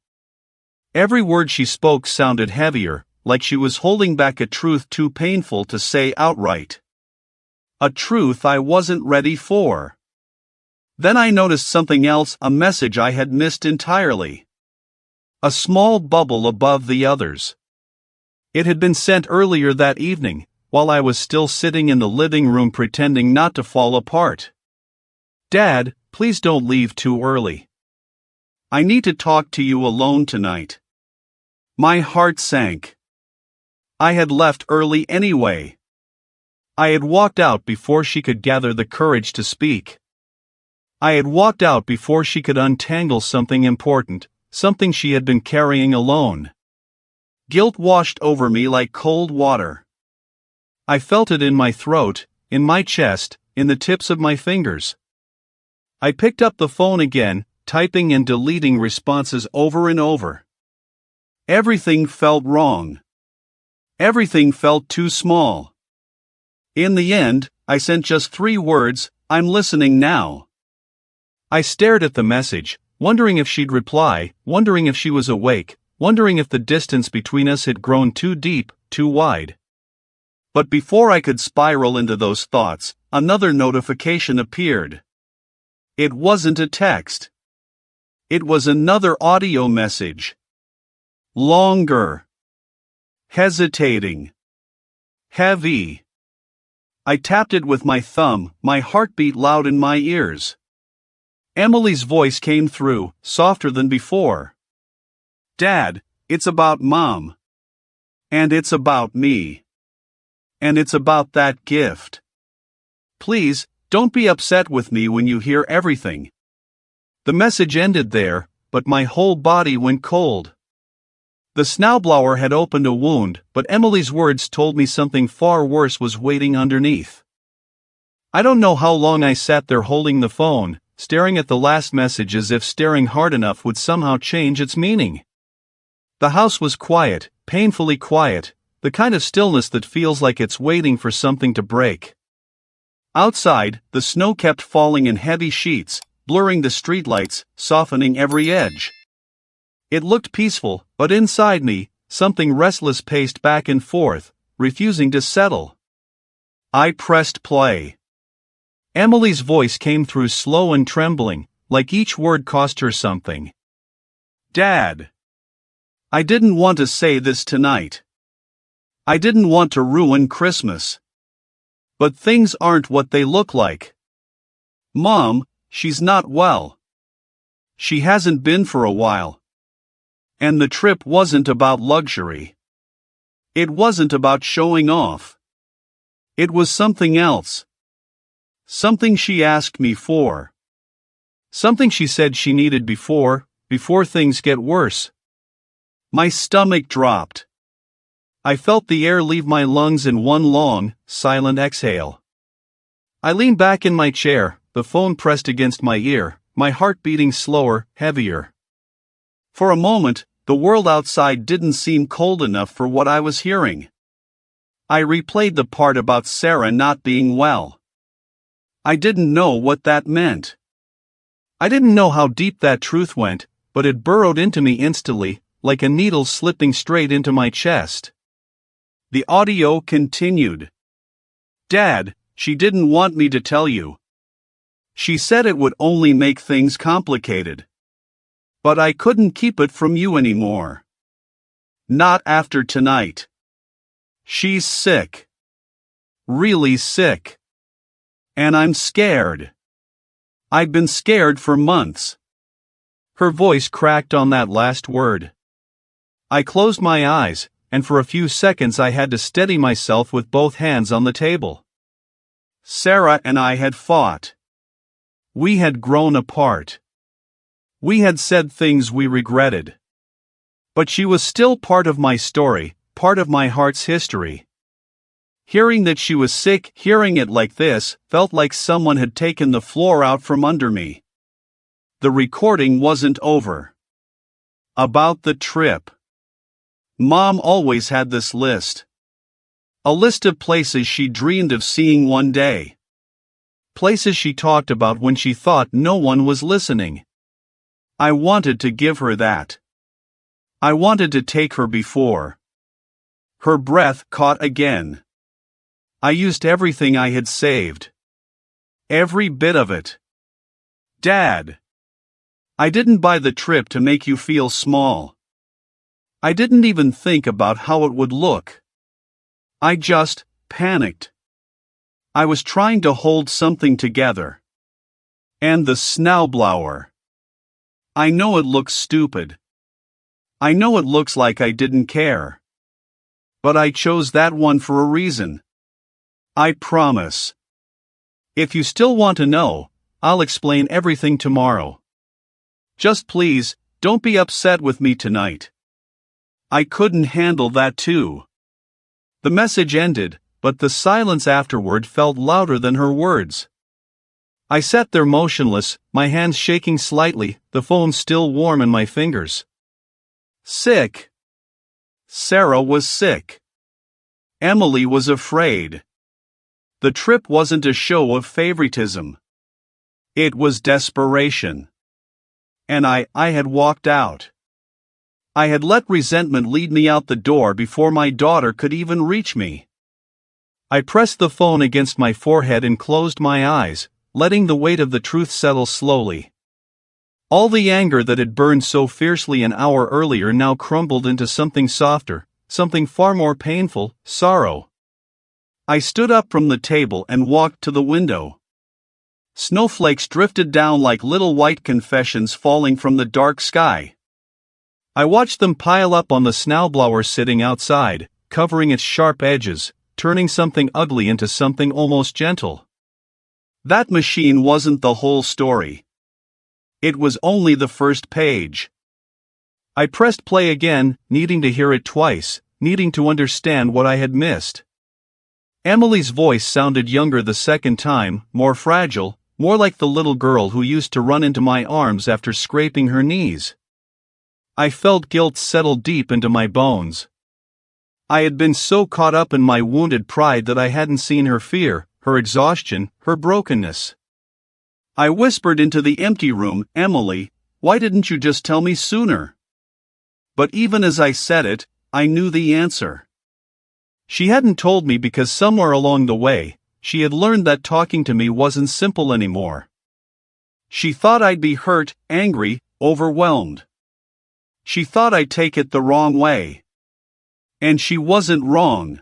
Every word she spoke sounded heavier, like she was holding back a truth too painful to say outright. A truth I wasn't ready for. Then I noticed something else, a message I had missed entirely. A small bubble above the others. It had been sent earlier that evening, while I was still sitting in the living room pretending not to fall apart. "Dad, please don't leave too early. I need to talk to you alone tonight." My heart sank. I had left early anyway. I had walked out before she could gather the courage to speak. I had walked out before she could untangle something important, something she had been carrying alone. Guilt washed over me like cold water. I felt it in my throat, in my chest, in the tips of my fingers. I picked up the phone again, typing and deleting responses over and over. Everything felt wrong. Everything felt too small. In the end, I sent just 3 words, "I'm listening now." I stared at the message, wondering if she'd reply, wondering if she was awake, wondering if the distance between us had grown too deep, too wide. But before I could spiral into those thoughts, another notification appeared. It wasn't a text. It was another audio message. Longer. Hesitating. Heavy. I tapped it with my thumb, my heartbeat loud in my ears. Emily's voice came through, softer than before. "Dad, it's about Mom. And it's about me. And it's about that gift. Please, don't be upset with me when you hear everything." The message ended there, but my whole body went cold. The snowblower had opened a wound, but Emily's words told me something far worse was waiting underneath. I don't know how long I sat there holding the phone, staring at the last message as if staring hard enough would somehow change its meaning. The house was quiet, painfully quiet, the kind of stillness that feels like it's waiting for something to break. Outside, the snow kept falling in heavy sheets, blurring the streetlights, softening every edge. It looked peaceful, but inside me, something restless paced back and forth, refusing to settle. I pressed play. Emily's voice came through slow and trembling, like each word cost her something. "Dad. I didn't want to say this tonight. I didn't want to ruin Christmas. But things aren't what they look like. Mom, she's not well. She hasn't been for a while. And the trip wasn't about luxury. It wasn't about showing off. It was something else. Something she asked me for. Something she said she needed before things get worse." My stomach dropped. I felt the air leave my lungs in one long, silent exhale. I leaned back in my chair, the phone pressed against my ear, my heart beating slower, heavier. For a moment, the world outside didn't seem cold enough for what I was hearing. I replayed the part about Sarah not being well. I didn't know what that meant. I didn't know how deep that truth went, but it burrowed into me instantly, like a needle slipping straight into my chest. The audio continued. Dad, she didn't want me to tell you. She said it would only make things complicated. But I couldn't keep it from you anymore. Not after tonight. She's sick. Really sick. And I'm scared. I've been scared for months. Her voice cracked on that last word. I closed my eyes, and for a few seconds I had to steady myself with both hands on the table. Sarah and I had fought. We had grown apart. We had said things we regretted. But she was still part of my story, part of my heart's history. Hearing that she was sick, hearing it like this, felt like someone had taken the floor out from under me. The recording wasn't over. About the trip. Mom always had this list. A list of places she dreamed of seeing one day. Places she talked about when she thought no one was listening. I wanted to give her that. I wanted to take her before her breath caught again. I used everything I had saved. Every bit of it. Dad. I didn't buy the trip to make you feel small. I didn't even think about how it would look. I just panicked. I was trying to hold something together. And the SNOWBLOWER. I know it looks stupid. I know it looks like I didn't care. But I chose that one for a reason. I promise. If you still want to know, I'll explain everything tomorrow. Just please, don't be upset with me tonight. I couldn't handle that too. The message ended, but the silence afterward felt louder than her words. I sat there motionless, my hands shaking slightly, the phone still warm in my fingers. Sick. Sarah was sick. Emily was afraid. The trip wasn't a show of favoritism. It was desperation. And I had walked out. I had let resentment lead me out the door before my daughter could even reach me. I pressed the phone against my forehead and closed my eyes, letting the weight of the truth settle slowly. All the anger that had burned so fiercely an hour earlier now crumbled into something softer, something far more painful, sorrow. I stood up from the table and walked to the window. Snowflakes drifted down like little white confessions falling from the dark sky. I watched them pile up on the snowblower sitting outside, covering its sharp edges, turning something ugly into something almost gentle. That machine wasn't the whole story. It was only the first page. I pressed play again, needing to hear it twice, needing to understand what I had missed. Emily's voice sounded younger the second time, more fragile, more like the little girl who used to run into my arms after scraping her knees. I felt guilt settle deep into my bones. I had been so caught up in my wounded pride that I hadn't seen her fear, her exhaustion, her brokenness. I whispered into the empty room, Emily, why didn't you just tell me sooner? But even as I said it, I knew the answer. She hadn't told me because somewhere along the way, she had learned that talking to me wasn't simple anymore. She thought I'd be hurt, angry, overwhelmed. She thought I'd take it the wrong way. And she wasn't wrong.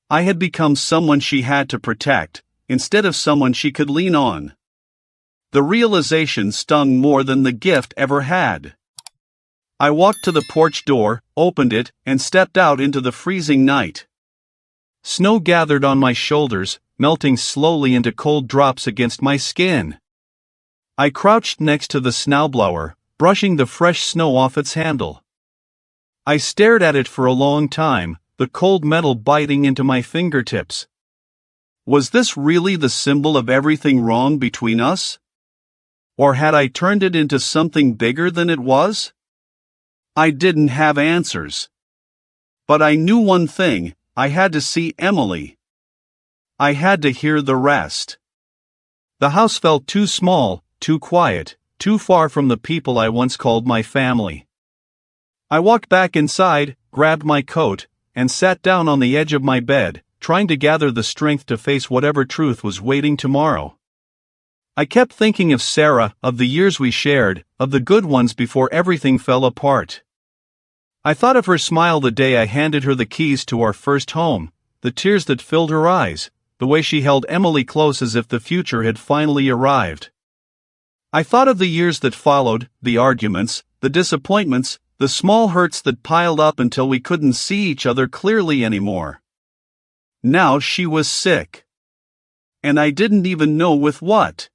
I had become someone she had to protect, instead of someone she could lean on. The realization stung more than the gift ever had. I walked to the porch door, opened it, and stepped out into the freezing night. Snow gathered on my shoulders, melting slowly into cold drops against my skin. I crouched next to the snowblower, brushing the fresh snow off its handle. I stared at it for a long time, the cold metal biting into my fingertips. Was this really the symbol of everything wrong between us? Or had I turned it into something bigger than it was? I didn't have answers. But I knew one thing, I had to see Emily. I had to hear the rest. The house felt too small, too quiet, too far from the people I once called my family. I walked back inside, grabbed my coat, and sat down on the edge of my bed, trying to gather the strength to face whatever truth was waiting tomorrow. I kept thinking of Sarah, of the years we shared, of the good ones before everything fell apart. I thought of her smile the day I handed her the keys to our first home, the tears that filled her eyes, the way she held Emily close as if the future had finally arrived. I thought of the years that followed, the arguments, the disappointments, the small hurts that piled up until we couldn't see each other clearly anymore. Now she was sick. And I didn't even know with what.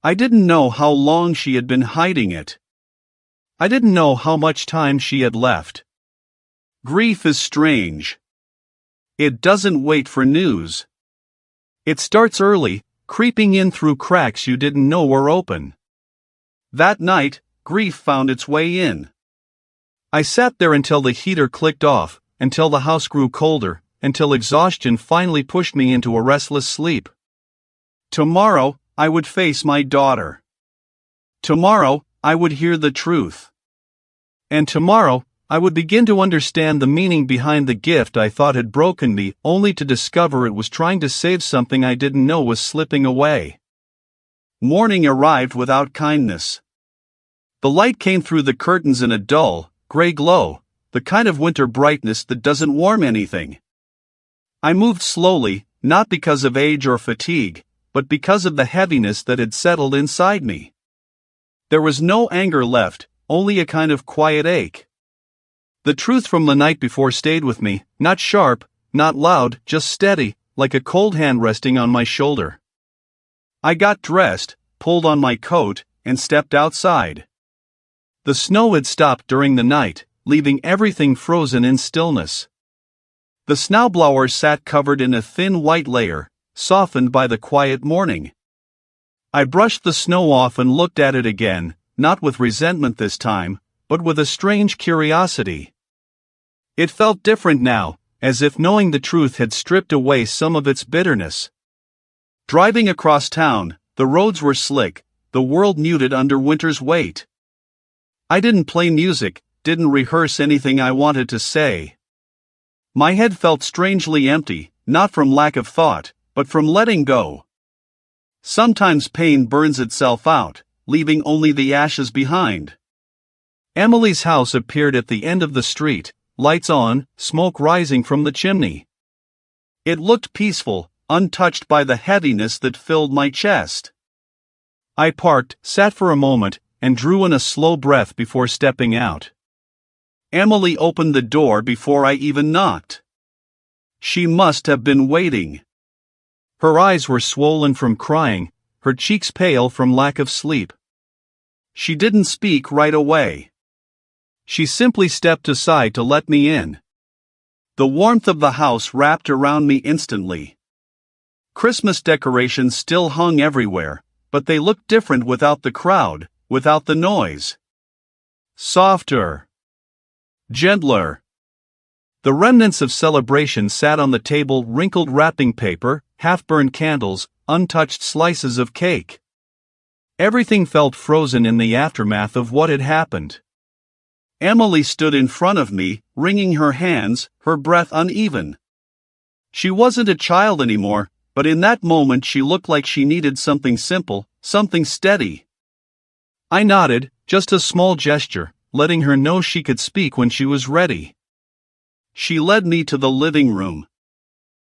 I didn't know how long she had been hiding it. I didn't know how much time she had left. Grief is strange. It doesn't wait for news. It starts early, creeping in through cracks you didn't know were open. That night, grief found its way in. I sat there until the heater clicked off, until the house grew colder, until exhaustion finally pushed me into a restless sleep. Tomorrow, I would face my daughter. Tomorrow, I would hear the truth. And tomorrow, I would begin to understand the meaning behind the gift I thought had broken me, only to discover it was trying to save something I didn't know was slipping away. Morning arrived without kindness. The light came through the curtains in a dull, gray glow, the kind of winter brightness that doesn't warm anything. I moved slowly, not because of age or fatigue, but because of the heaviness that had settled inside me. There was no anger left, only a kind of quiet ache. The truth from the night before stayed with me, not sharp, not loud, just steady, like a cold hand resting on my shoulder. I got dressed, pulled on my coat, and stepped outside. The snow had stopped during the night, leaving everything frozen in stillness. The snowblower sat covered in a thin white layer, softened by the quiet morning. I brushed the snow off and looked at it again, not with resentment this time, but with a strange curiosity. It felt different now, as if knowing the truth had stripped away some of its bitterness. Driving across town, the roads were slick, the world muted under winter's weight. I didn't play music, didn't rehearse anything I wanted to say. My head felt strangely empty, not from lack of thought, but from letting go. Sometimes pain burns itself out, leaving only the ashes behind. Emily's house appeared at the end of the street, lights on, smoke rising from the chimney. It looked peaceful, untouched by the heaviness that filled my chest. I parked, sat for a moment, and drew in a slow breath before stepping out. Emily opened the door before I even knocked. She must have been waiting. Her eyes were swollen from crying, her cheeks pale from lack of sleep. She didn't speak right away. She simply stepped aside to let me in. The warmth of the house wrapped around me instantly. Christmas decorations still hung everywhere, but they looked different without the crowd, without the noise. Softer. Gentler. The remnants of celebration sat on the table, wrinkled wrapping paper, half-burned candles, untouched slices of cake. Everything felt frozen in the aftermath of what had happened. Emily stood in front of me, wringing her hands, her breath uneven. She wasn't a child anymore, but in that moment she looked like she needed something simple, something steady. I nodded, just a small gesture, letting her know she could speak when she was ready. She led me to the living room.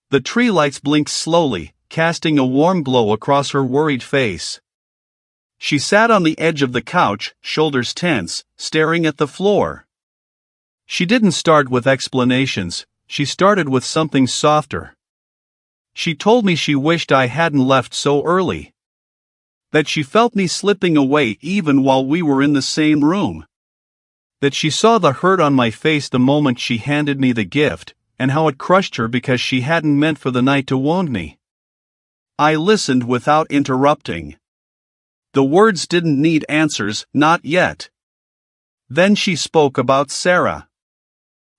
The tree lights blinked slowly, casting a warm glow across her worried face. She sat on the edge of the couch, shoulders tense, staring at the floor. She didn't start with explanations, she started with something softer. She told me she wished I hadn't left so early. That she felt me slipping away even while we were in the same room. That she saw the hurt on my face the moment she handed me the gift, and how it crushed her because she hadn't meant for the night to wound me. I listened without interrupting. The words didn't need answers, not yet. Then she spoke about Sarah.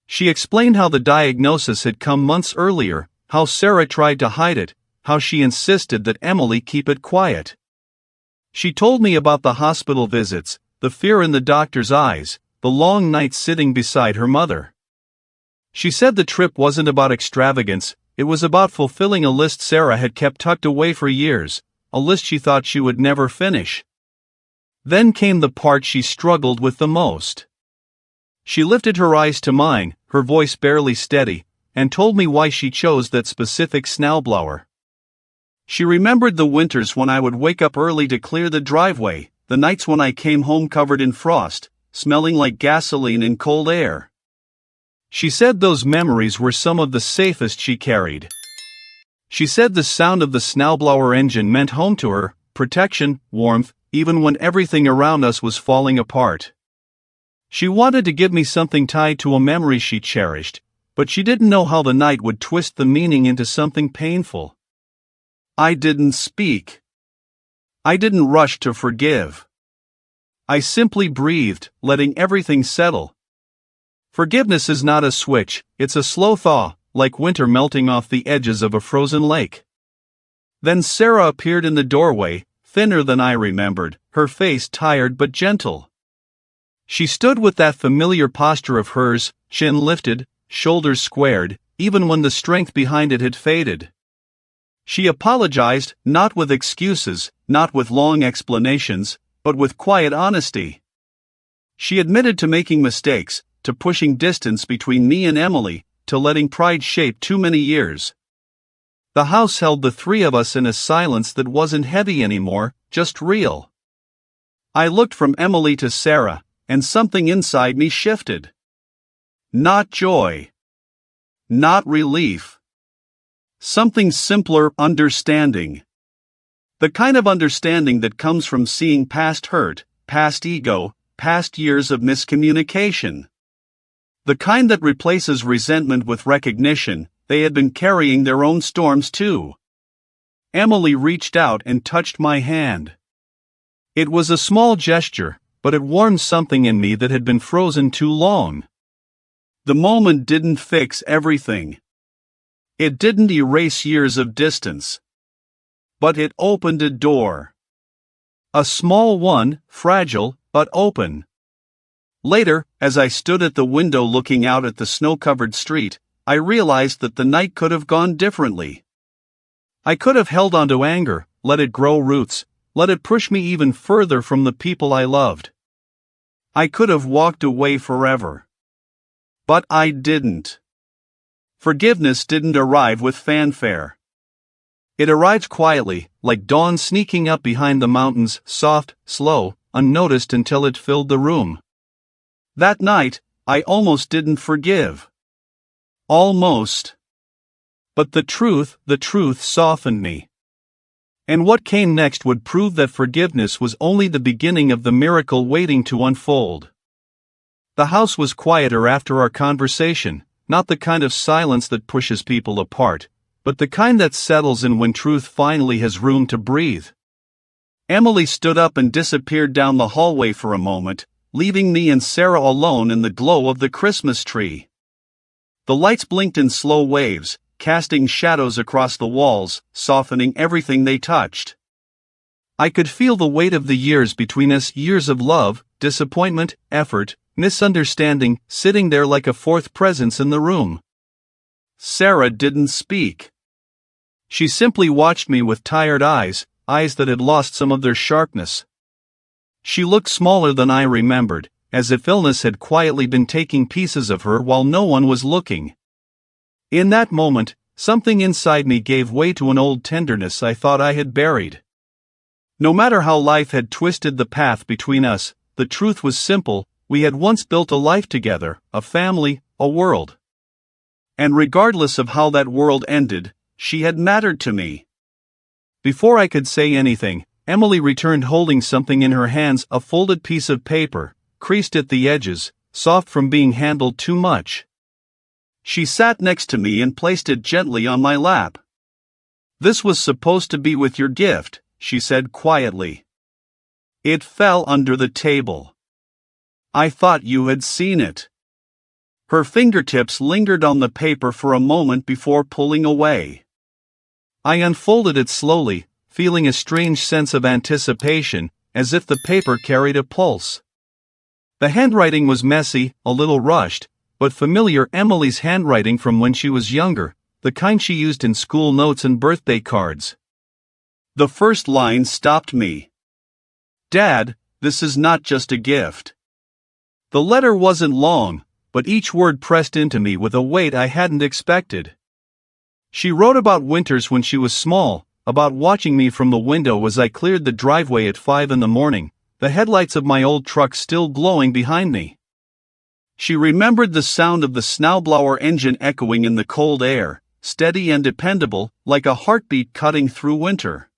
She explained how the diagnosis had come months earlier, how Sarah tried to hide it, how she insisted that Emily keep it quiet. She told me about the hospital visits, the fear in the doctor's eyes, the long nights sitting beside her mother. She said the trip wasn't about extravagance, it was about fulfilling a list Sarah had kept tucked away for years, a list she thought she would never finish. Then came the part she struggled with the most. She lifted her eyes to mine, her voice barely steady, and told me why she chose that specific snowblower. She remembered the winters when I would wake up early to clear the driveway, the nights when I came home covered in frost, smelling like gasoline in cold air. She said those memories were some of the safest she carried. She said the sound of the snowblower engine meant home to her, protection, warmth, even when everything around us was falling apart. She wanted to give me something tied to a memory she cherished, but she didn't know how the night would twist the meaning into something painful. I didn't speak. I didn't rush to forgive. I simply breathed, letting everything settle. Forgiveness is not a switch, it's a slow thaw, like winter melting off the edges of a frozen lake. Then Sarah appeared in the doorway, thinner than I remembered, her face tired but gentle. She stood with that familiar posture of hers, chin lifted, shoulders squared, even when the strength behind it had faded. She apologized, not with excuses, not with long explanations, but with quiet honesty. She admitted to making mistakes, to pushing distance between me and Emily, to letting pride shape too many years. The house held the three of us in a silence that wasn't heavy anymore, just real. I looked from Emily to Sarah, and something inside me shifted. Not joy. Not relief. Something simpler, understanding. The kind of understanding that comes from seeing past hurt, past ego, past years of miscommunication. The kind that replaces resentment with recognition, they had been carrying their own storms too. Emily reached out and touched my hand. It was a small gesture, but it warmed something in me that had been frozen too long. The moment didn't fix everything. It didn't erase years of distance. But it opened a door. A small one, fragile, but open. Later, as I stood at the window looking out at the snow-covered street, I realized that the night could have gone differently. I could have held on to anger, let it grow roots, let it push me even further from the people I loved. I could have walked away forever. But I didn't. Forgiveness didn't arrive with fanfare. It arrived quietly, like dawn sneaking up behind the mountains, soft, slow, unnoticed until it filled the room. That night, I almost didn't forgive. Almost. But the truth softened me. And what came next would prove that forgiveness was only the beginning of the miracle waiting to unfold. The house was quieter after our conversation, not the kind of silence that pushes people apart, but the kind that settles in when truth finally has room to breathe. Emily stood up and disappeared down the hallway for a moment, leaving me and Sarah alone in the glow of the Christmas tree. The lights blinked in slow waves, casting shadows across the walls, softening everything they touched. I could feel the weight of the years between us, years of love, disappointment, effort, misunderstanding, sitting there like a fourth presence in the room. Sarah didn't speak. She simply watched me with tired eyes, eyes that had lost some of their sharpness. She looked smaller than I remembered, as if illness had quietly been taking pieces of her while no one was looking. In that moment, something inside me gave way to an old tenderness I thought I had buried. No matter how life had twisted the path between us, the truth was simple: we had once built a life together, a family, a world. And regardless of how that world ended, she had mattered to me. Before I could say anything, Emily returned holding something in her hands, a folded piece of paper, creased at the edges, soft from being handled too much. She sat next to me and placed it gently on my lap. "This was supposed to be with your gift," she said quietly. "It fell under the table. I thought you had seen it." Her fingertips lingered on the paper for a moment before pulling away. I unfolded it slowly, feeling a strange sense of anticipation, as if the paper carried a pulse. The handwriting was messy, a little rushed, but familiar. Emily's handwriting from when she was younger, the kind she used in school notes and birthday cards. The first line stopped me. "Dad, this is not just a gift." The letter wasn't long, but each word pressed into me with a weight I hadn't expected. She wrote about winters when she was small, about watching me from the window as I cleared the driveway at 5 in the morning, the headlights of my old truck still glowing behind me. She remembered the sound of the SNOWBLOWER engine echoing in the cold air, steady and dependable, like a heartbeat cutting through winter.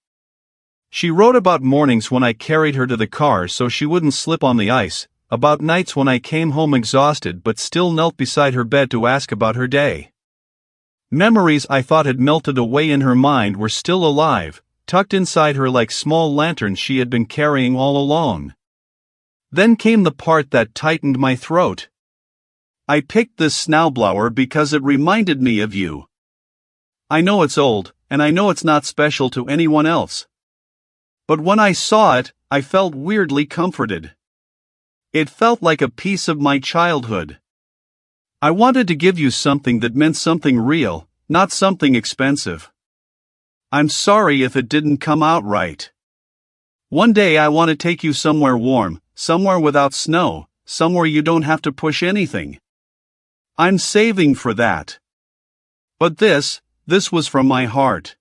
She wrote about mornings when I carried her to the car so she wouldn't slip on the ice, about nights when I came home exhausted but still knelt beside her bed to ask about her day. Memories I thought had melted away in her mind were still alive, tucked inside her like small lanterns she had been carrying all along. Then came the part that tightened my throat. "I picked this snowblower because it reminded me of you. I know it's old, and I know it's not special to anyone else. But when I saw it, I felt weirdly comforted. It felt like a piece of my childhood. I wanted to give you something that meant something real, not something expensive. I'm sorry if it didn't come out right. One day I want to take you somewhere warm, somewhere without snow, somewhere you don't have to push anything. I'm saving for that. But this was from my heart."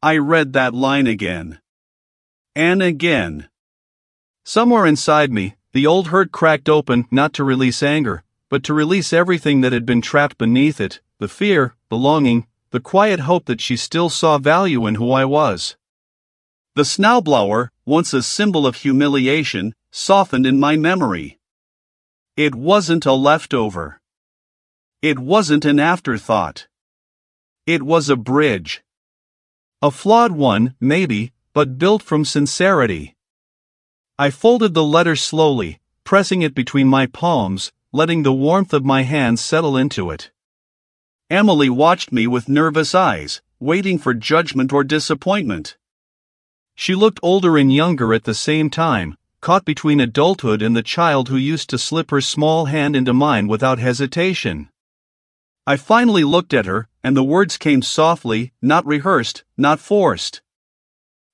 I read that line again. And again. Somewhere inside me, the old hurt cracked open, not to release anger, but to release everything that had been trapped beneath it, the fear, the longing, the quiet hope that she still saw value in who I was. The snowblower, once a symbol of humiliation, softened in my memory. It wasn't a leftover. It wasn't an afterthought. It was a bridge. A flawed one, maybe, but built from sincerity. I folded the letter slowly, pressing it between my palms, letting the warmth of my hands settle into it. Emily watched me with nervous eyes, waiting for judgment or disappointment. She looked older and younger at the same time, caught between adulthood and the child who used to slip her small hand into mine without hesitation. I finally looked at her, and the words came softly, not rehearsed, not forced.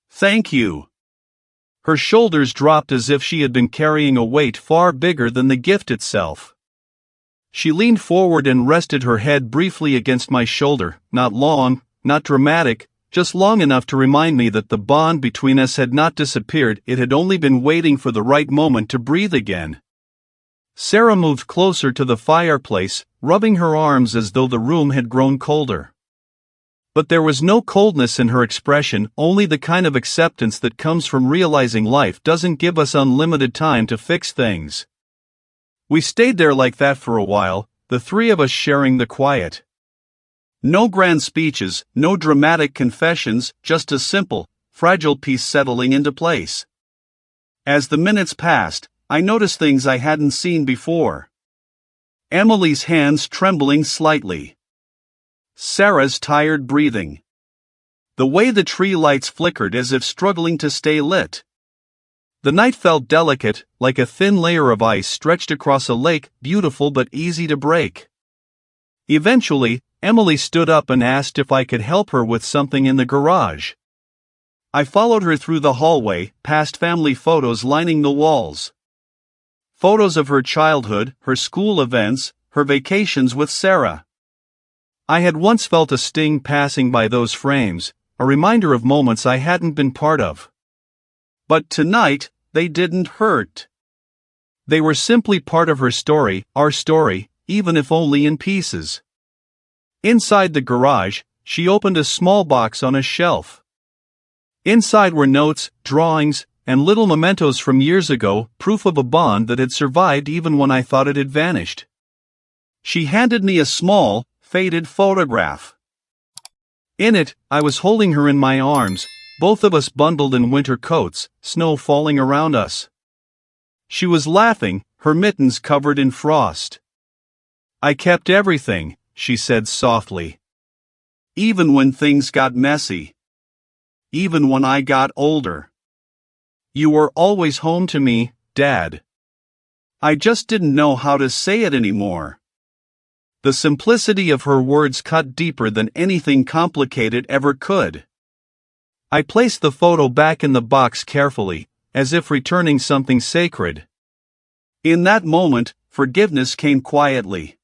"Thank you." Her shoulders dropped as if she had been carrying a weight far bigger than the gift itself. She leaned forward and rested her head briefly against my shoulder, not long, not dramatic, just long enough to remind me that the bond between us had not disappeared, it had only been waiting for the right moment to breathe again. Sarah moved closer to the fireplace, rubbing her arms as though the room had grown colder. But there was no coldness in her expression, only the kind of acceptance that comes from realizing life doesn't give us unlimited time to fix things. We stayed there like that for a while, the three of us sharing the quiet. No grand speeches, no dramatic confessions, just a simple, fragile piece settling into place. As the minutes passed, I noticed things I hadn't seen before. Emily's hands trembling slightly. Sarah's tired breathing. The way the tree lights flickered as if struggling to stay lit. The night felt delicate, like a thin layer of ice stretched across a lake, beautiful but easy to break. Eventually, Emily stood up and asked if I could help her with something in the garage. I followed her through the hallway, past family photos lining the walls. Photos of her childhood, her school events, her vacations with Sarah. I had once felt a sting passing by those frames, a reminder of moments I hadn't been part of. But tonight, they didn't hurt. They were simply part of her story, our story, even if only in pieces. Inside the garage, she opened a small box on a shelf. Inside were notes, drawings, and little mementos from years ago, proof of a bond that had survived even when I thought it had vanished. She handed me a small, faded photograph. In it, I was holding her in my arms, both of us bundled in winter coats, snow falling around us. She was laughing, her mittens covered in frost. "I kept everything," she said softly. Even when things got messy. Even when I got older. You were always home to me, Dad. I just didn't know how to say it anymore. The simplicity of her words cut deeper than anything complicated ever could. I placed the photo back in the box carefully, as if returning something sacred. In that moment, forgiveness came quietly.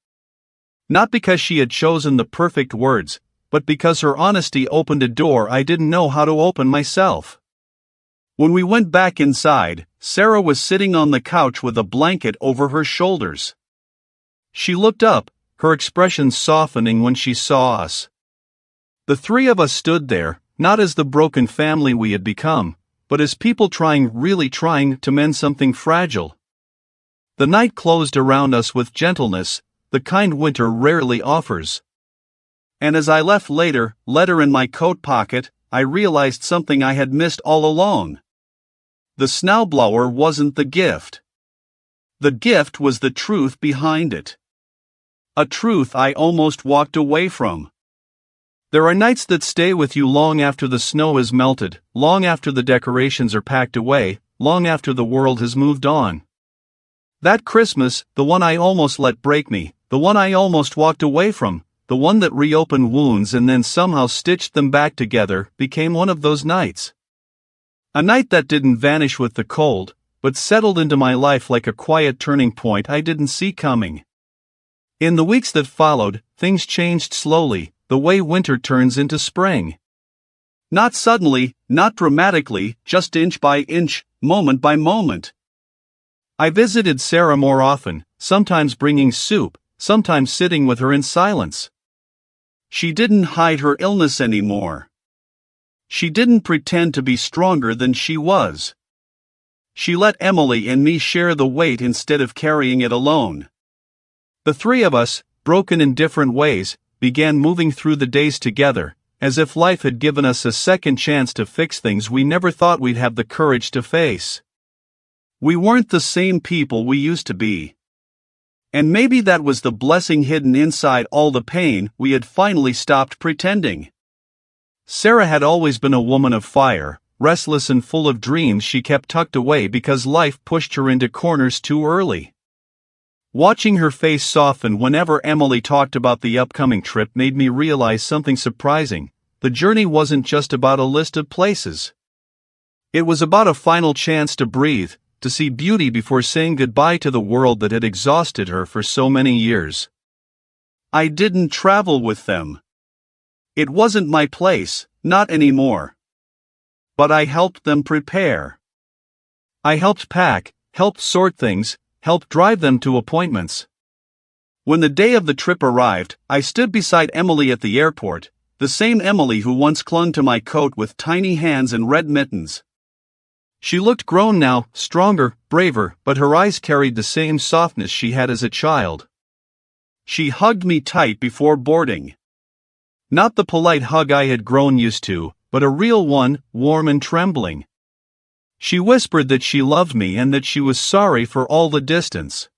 Not because she had chosen the perfect words, but because her honesty opened a door I didn't know how to open myself. When we went back inside, Sarah was sitting on the couch with a blanket over her shoulders. She looked up, her expression softening when she saw us. The three of us stood there, not as the broken family we had become, but as people really trying to mend something fragile. The night closed around us with gentleness, the kind winter rarely offers. And as I left later, letter in my coat pocket, I realized something I had missed all along. The snowblower wasn't the gift. The gift was the truth behind it. A truth I almost walked away from. There are nights that stay with you long after the snow has melted, long after the decorations are packed away, long after the world has moved on. That Christmas, the one I almost let break me, the one I almost walked away from, the one that reopened wounds and then somehow stitched them back together, became one of those nights. A night that didn't vanish with the cold, but settled into my life like a quiet turning point I didn't see coming. In the weeks that followed, things changed slowly, the way winter turns into spring. Not suddenly, not dramatically, just inch by inch, moment by moment. I visited Sarah more often, sometimes bringing soup, sometimes sitting with her in silence. She didn't hide her illness anymore. She didn't pretend to be stronger than she was. She let Emily and me share the weight instead of carrying it alone. The three of us, broken in different ways, began moving through the days together, as if life had given us a second chance to fix things we never thought we'd have the courage to face. We weren't the same people we used to be. And maybe that was the blessing hidden inside all the pain. We had finally stopped pretending. Sarah had always been a woman of fire, restless and full of dreams she kept tucked away because life pushed her into corners too early. Watching her face soften whenever Emily talked about the upcoming trip made me realize something surprising. The journey wasn't just about a list of places. It was about a final chance to breathe, to see beauty before saying goodbye to the world that had exhausted her for so many years. I didn't travel with them. It wasn't my place, not anymore. But I helped them prepare. I helped pack, helped sort things, helped drive them to appointments. When the day of the trip arrived, I stood beside Emily at the airport, the same Emily who once clung to my coat with tiny hands and red mittens. She looked grown now, stronger, braver, but her eyes carried the same softness she had as a child. She hugged me tight before boarding. Not the polite hug I had grown used to, but a real one, warm and trembling. She whispered that she loved me and that she was sorry for all the distance.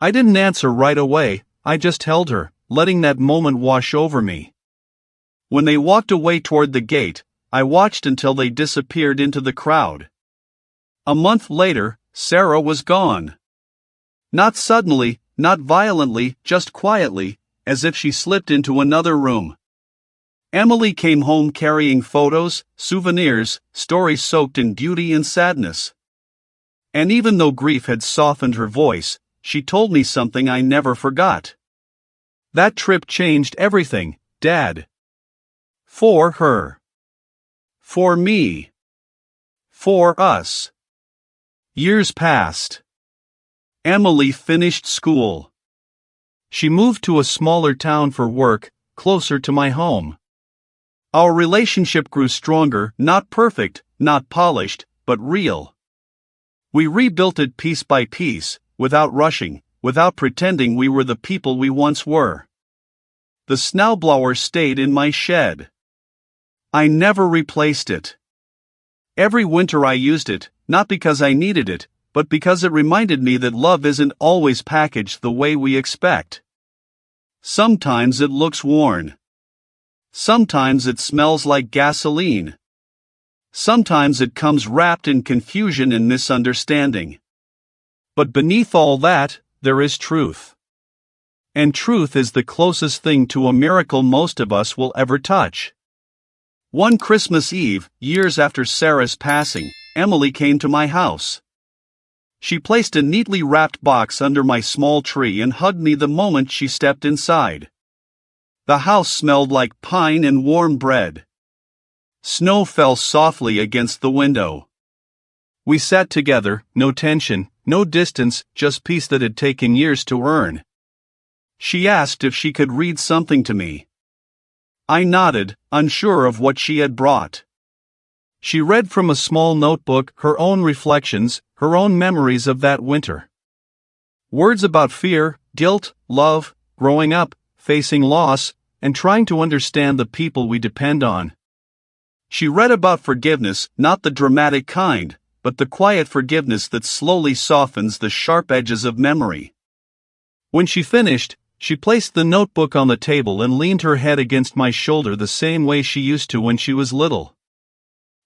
I didn't answer right away, I just held her, letting that moment wash over me. When they walked away toward the gate, I watched until they disappeared into the crowd. A month later, Sarah was gone. Not suddenly, not violently, just quietly, as if she slipped into another room. Emily came home carrying photos, souvenirs, stories soaked in beauty and sadness. And even though grief had softened her voice, she told me something I never forgot. That trip changed everything, Dad. For her. For me. For us. Years passed. Emily finished school. She moved to a smaller town for work, closer to my home. Our relationship grew stronger, not perfect, not polished, but real. We rebuilt it piece by piece, without rushing, without pretending we were the people we once were. The snowblower stayed in my shed. I never replaced it. Every winter I used it, not because I needed it, but because it reminded me that love isn't always packaged the way we expect. Sometimes it looks worn. Sometimes it smells like gasoline. Sometimes it comes wrapped in confusion and misunderstanding. But beneath all that, there is truth. And truth is the closest thing to a miracle most of us will ever touch. One Christmas Eve, years after Sarah's passing, Emily came to my house. She placed a neatly wrapped box under my small tree and hugged me the moment she stepped inside. The house smelled like pine and warm bread. Snow fell softly against the window. We sat together, no tension, no distance, just peace that had taken years to earn. She asked if she could read something to me. I nodded, unsure of what she had brought. She read from a small notebook her own reflections, her own memories of that winter. Words about fear, guilt, love, growing up, facing loss, and trying to understand the people we depend on. She read about forgiveness, not the dramatic kind, but the quiet forgiveness that slowly softens the sharp edges of memory. When she finished, she placed the notebook on the table and leaned her head against my shoulder the same way she used to when she was little.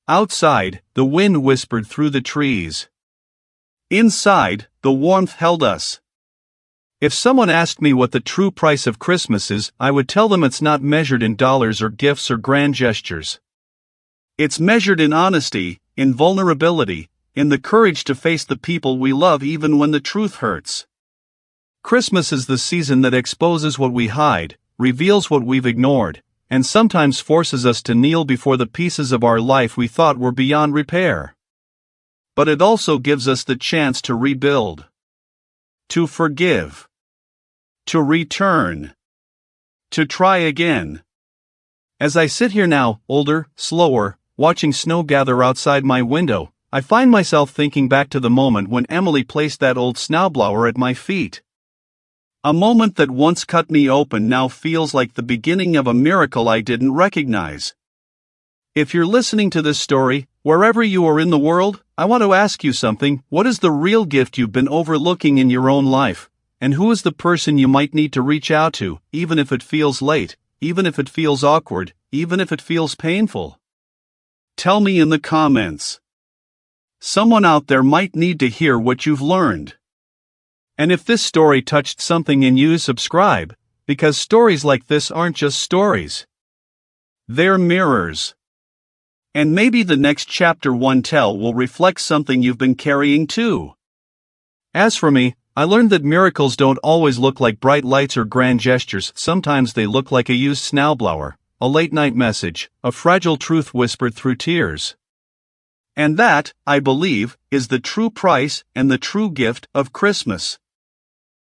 Outside, the wind whispered through the trees. Inside, the warmth held us. If someone asked me what the true price of Christmas is, I would tell them it's not measured in dollars or gifts or grand gestures. It's measured in honesty, in vulnerability, in the courage to face the people we love even when the truth hurts. Christmas is the season that exposes what we hide, reveals what we've ignored, and sometimes forces us to kneel before the pieces of our life we thought were beyond repair. But it also gives us the chance to rebuild, to forgive, to return, to try again. As I sit here now, older, slower, watching snow gather outside my window, I find myself thinking back to the moment when Emily placed that old snowblower at my feet. A moment that once cut me open now feels like the beginning of a miracle I didn't recognize. If you're listening to this story, wherever you are in the world, I want to ask you something. What is the real gift you've been overlooking in your own life? And who is the person you might need to reach out to, even if it feels late, even if it feels awkward, even if it feels painful? Tell me in the comments. Someone out there might need to hear what you've learned. And if this story touched something in you, subscribe, because stories like this aren't just stories. They're mirrors. And maybe the next chapter one tell will reflect something you've been carrying too. As for me, I learned that miracles don't always look like bright lights or grand gestures. Sometimes they look like a used snowblower, a late-night message, a fragile truth whispered through tears. And that, I believe, is the true price and the true gift of Christmas.